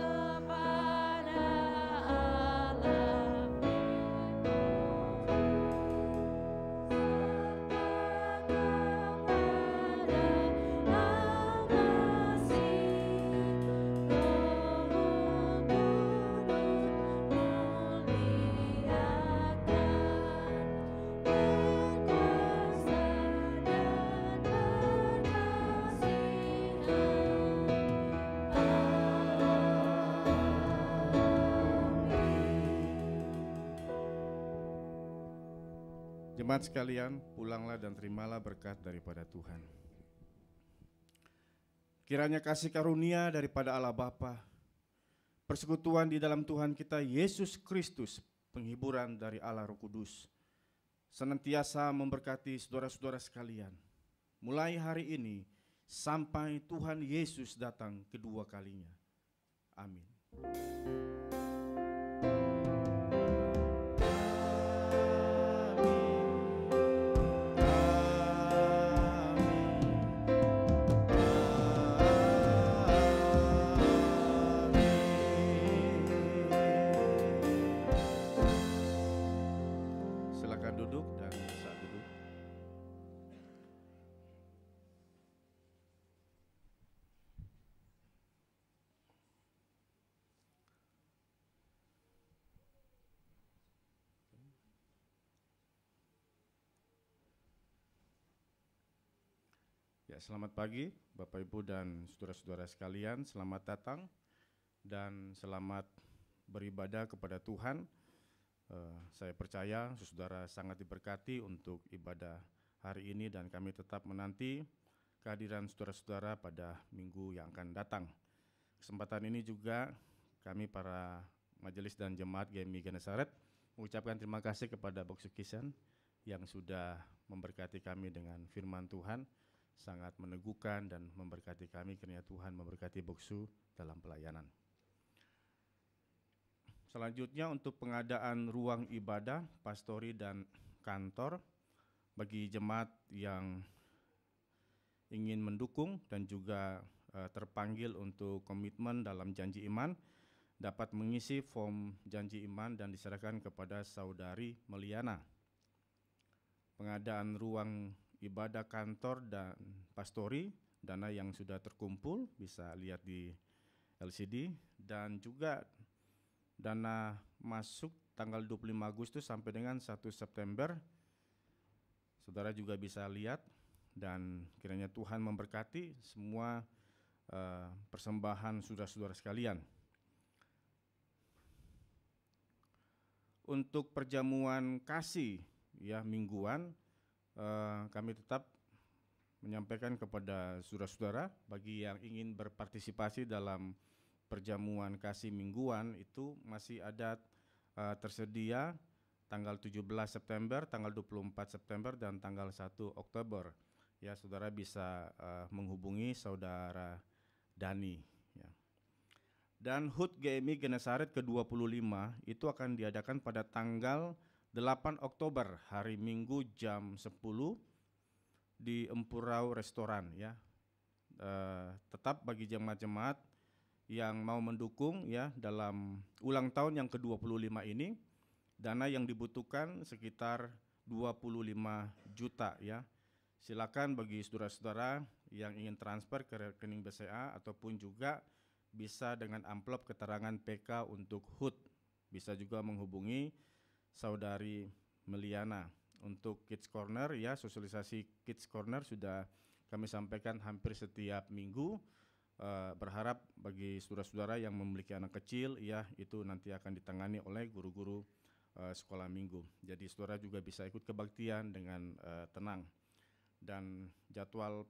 Jemaat sekalian, pulanglah dan terimalah berkat daripada Tuhan. Kiranya kasih karunia daripada Allah Bapa, persekutuan di dalam Tuhan kita Yesus Kristus, penghiburan dari Allah Roh Kudus, senantiasa memberkati saudara-saudara sekalian, mulai hari ini sampai Tuhan Yesus datang kedua kalinya. Amin. Duduk dan bisa duduk. Ya, selamat pagi Bapak Ibu dan saudara-saudara sekalian, selamat datang dan selamat beribadah kepada Tuhan. Saya percaya saudara sangat diberkati untuk ibadah hari ini dan kami tetap menanti kehadiran saudara-saudara pada minggu yang akan datang. Kesempatan ini juga kami para majelis dan jemaat GMI Genesaret mengucapkan terima kasih kepada Boksu Kisan yang sudah memberkati kami dengan firman Tuhan, sangat meneguhkan dan memberkati kami, kiranya Tuhan memberkati Boksu dalam pelayanan. Selanjutnya untuk pengadaan ruang ibadah, pastori dan kantor bagi jemaat yang ingin mendukung dan juga terpanggil untuk komitmen dalam janji iman, dapat mengisi form janji iman dan diserahkan kepada saudari Meliana. Pengadaan ruang ibadah kantor dan pastori, dana yang sudah terkumpul bisa lihat di LCD, dan juga dana masuk tanggal 25 Agustus sampai dengan 1 September. Saudara juga bisa lihat, dan kiranya Tuhan memberkati semua persembahan saudara-saudara sekalian. Untuk perjamuan kasih ya mingguan, kami tetap menyampaikan kepada saudara-saudara bagi yang ingin berpartisipasi dalam perjamuan kasih mingguan itu masih ada tersedia tanggal 17 September, tanggal 24 September, dan tanggal 1 Oktober. Ya, saudara bisa menghubungi saudara Dani. Ya. Dan HUT GMI Genesaret ke-25 itu akan diadakan pada tanggal 8 Oktober, hari Minggu jam 10 di Empurau Restoran. Ya. Tetap bagi jemaat-jemaat yang mau mendukung ya dalam ulang tahun yang ke-25 ini, dana yang dibutuhkan sekitar 25 juta ya. Silakan bagi saudara-saudara yang ingin transfer ke rekening BCA ataupun juga bisa dengan amplop keterangan PK untuk HUT. Bisa juga menghubungi saudari Meliana Untuk Kids Corner ya, sosialisasi Kids Corner sudah kami sampaikan hampir setiap minggu. Berharap bagi saudara-saudara yang memiliki anak kecil ya, itu nanti akan ditangani oleh guru-guru sekolah minggu. Jadi saudara juga bisa ikut kebaktian dengan tenang. Dan jadwal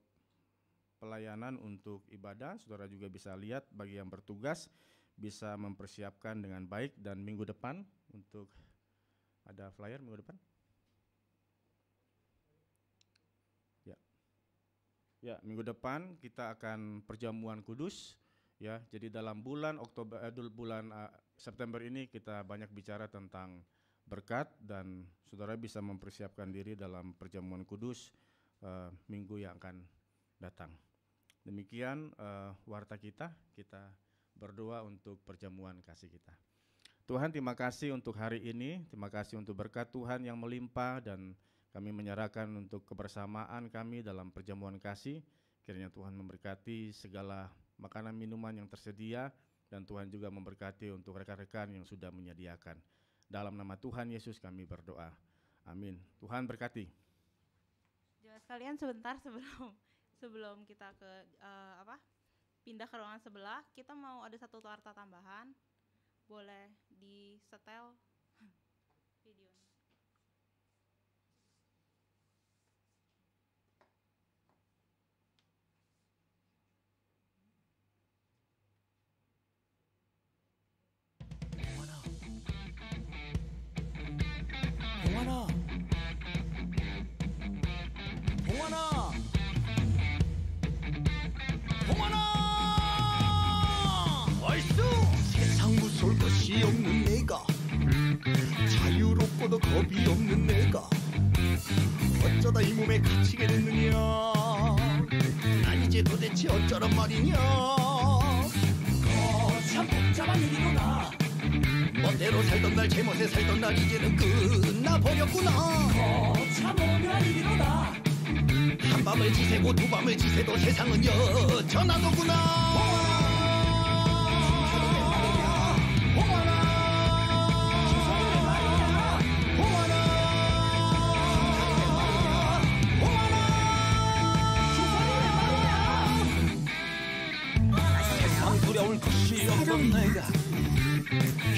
pelayanan untuk ibadah saudara juga bisa lihat, bagi yang bertugas bisa mempersiapkan dengan baik. Dan minggu depan untuk ada flyer minggu depan. Ya, minggu depan kita akan perjamuan kudus ya. Jadi dalam bulan September ini kita banyak bicara tentang berkat, dan saudara bisa mempersiapkan diri dalam perjamuan kudus minggu yang akan datang. Demikian warta kita berdoa untuk perjamuan kasih kita. Tuhan, terima kasih untuk hari ini, terima kasih untuk berkat Tuhan yang melimpah, dan kami menyerahkan untuk kebersamaan kami dalam perjamuan kasih. Kiranya Tuhan memberkati segala makanan minuman yang tersedia, dan Tuhan juga memberkati untuk rekan-rekan yang sudah menyediakan. Dalam nama Tuhan Yesus kami berdoa. Amin. Tuhan berkati. Jemaat sekalian, sebentar sebelum kita pindah ke ruangan sebelah, kita mau ada satu warta tambahan. Boleh disetel videonya. 세상 무서울 것이 없는 내가, 자유롭고도 겁이 없는 내가, 어쩌다 이 몸에 갇히게 됐느냐. 난 이제 도대체 어쩌란 말이냐. 참 복잡한 일이로나. 멋대로 살던 날, 제멋에 살던 날, 이제는 끝나버렸구나. 참 오묘한 일이로나. 한밤을 지새고 두밤을 지새도 세상은 여전하더구나. 두려울 것이 없던 내가,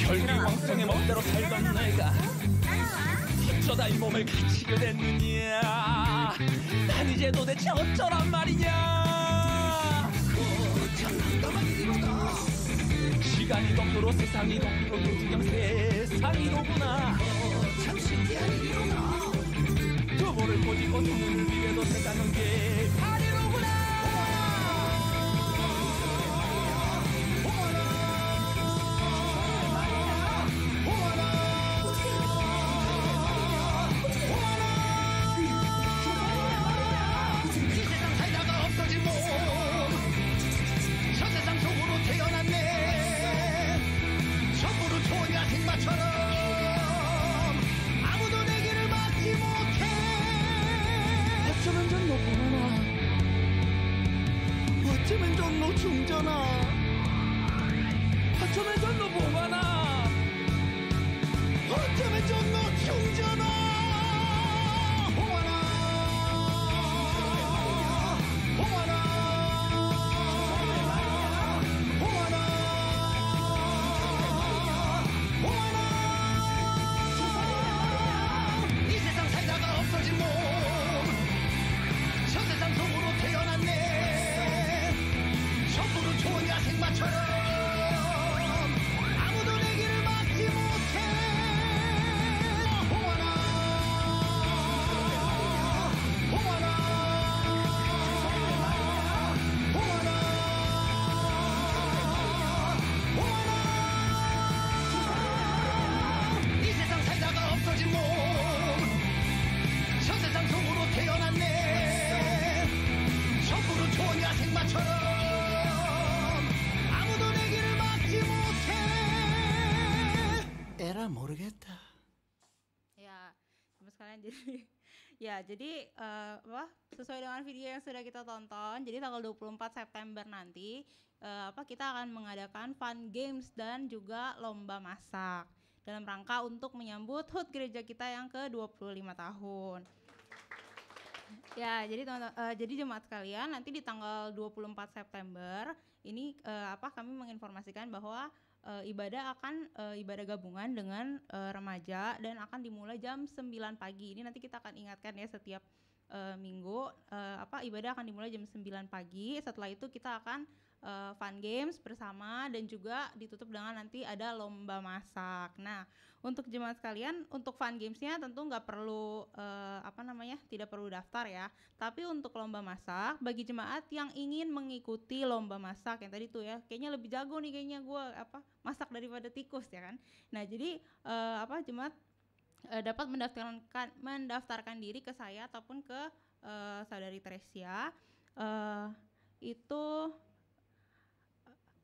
혈기왕성의 멋대로 살던 내가, 어쩌다 이 몸을 갇히게 됐느냐. 난 이제 도대체 어쩌란 말이냐. 참 난감한 일이로다. 시간이 거꾸로 세상이 거꾸로 지금 세상이로구나. 참 신기한 일이로다. 두 볼을 꼬집고 두 눈을 비벼도 세상은 개판이로구나. 어쩌면 전노 충전아. 어쩌면 전노 보관아. 어쩌면 전노 충전아. 홍환아. 홍환아. 홍환아. 홍환아. 이 세상 살다가 없어진 몸, 저 세상 속으로 태어났네. 전부로 좋은 야생마처럼 아무도 내 길을 막지 못해. 홍환아. 홍환아. 홍환아. 홍환아. 이 세상 살다가 없어진 몸, 저 세상 속으로 태어났네. 전부로 좋은 야생마처럼 에라 모르겠다. Ya, teman sekalian, jadi sesuai dengan video yang sudah kita tonton, jadi tanggal 24 September nanti kita akan mengadakan fun games dan juga lomba masak. dalam rangka untuk menyambut HUT gereja kita yang ke-25 tahun. Ya, jadi jemaat sekalian, nanti di tanggal 24 September ini kami menginformasikan bahwa ibadah gabungan dengan remaja dan akan dimulai jam 9 pagi. Ini nanti kita akan ingatkan ya setiap minggu ibadah akan dimulai jam 9 pagi. Setelah itu kita akan fun games bersama dan juga ditutup dengan nanti ada lomba masak. Nah, untuk jemaat sekalian, untuk fun gamesnya tentu nggak perlu tidak perlu daftar ya. Tapi untuk lomba masak, bagi jemaat yang ingin mengikuti lomba masak yang tadi tuh ya, kayaknya lebih jago nih kayaknya gue masak daripada tikus ya kan. Nah, jadi jemaat dapat mendaftarkan diri ke saya ataupun ke saudari Tresia.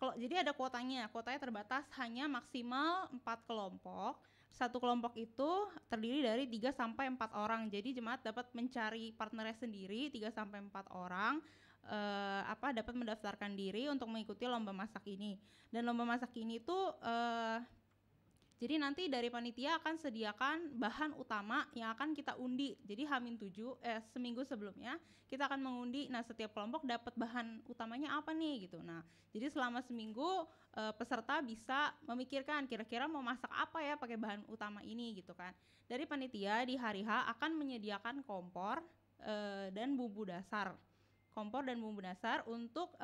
Jadi ada kuotanya terbatas, hanya maksimal 4 kelompok. Satu kelompok itu terdiri dari 3 sampai 4 orang. Jadi jemaat dapat mencari partnernya sendiri 3 sampai 4 orang. Dapat mendaftarkan diri untuk mengikuti lomba masak ini. Dan lomba masak ini tuh jadi nanti dari panitia akan sediakan bahan utama yang akan kita undi. Jadi H-7 seminggu sebelumnya kita akan mengundi. Nah, setiap kelompok dapat bahan utamanya apa nih gitu. Nah, jadi selama seminggu peserta bisa memikirkan kira-kira mau masak apa ya pakai bahan utama ini gitu kan. Dari panitia di hari H akan menyediakan kompor dan bumbu dasar. Kompor dan bumbu dasar untuk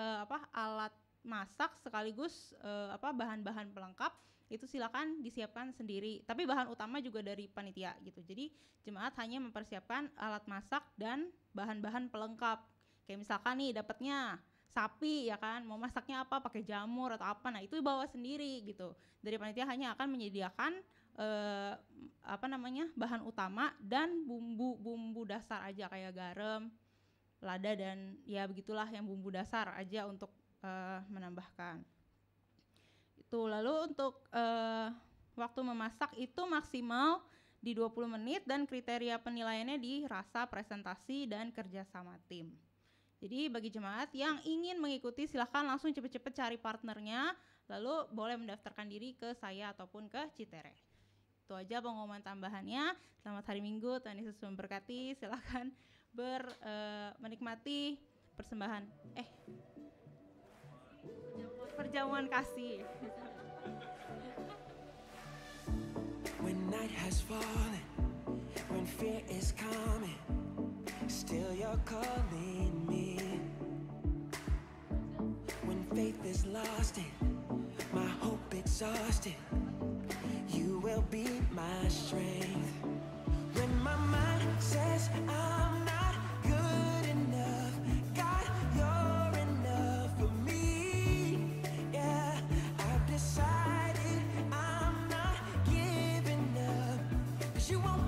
alat masak sekaligus bahan-bahan pelengkap itu silakan disiapkan sendiri. Tapi bahan utama juga dari panitia gitu. Jadi jemaat hanya mempersiapkan alat masak dan bahan-bahan pelengkap. Kayak misalkan nih dapatnya sapi ya kan, mau masaknya apa, pakai jamur atau apa. Nah, itu bawa sendiri gitu. Dari panitia hanya akan menyediakan bahan utama dan bumbu dasar aja kayak garam, lada dan ya begitulah yang bumbu dasar aja untuk menambahkan. Itu lalu untuk waktu memasak itu maksimal di 20 menit dan kriteria penilaiannya di rasa, presentasi dan kerja sama tim. Jadi bagi jemaat yang ingin mengikuti silahkan langsung cepet-cepet cari partnernya, lalu boleh mendaftarkan diri ke saya ataupun ke Citere. Itu aja pengumuman tambahannya. Selamat hari Minggu, Tuhan Yesus memberkati. Silahkan menikmati persembahan perjamuan kasih. When night has fallen, when fear is coming, still you're calling me. When faith is lost and my hope exhausted, you will be my strength. When my mind says I'm not good enough, God, you're enough for me. Yeah, I've decided I'm not giving up, 'cause you won't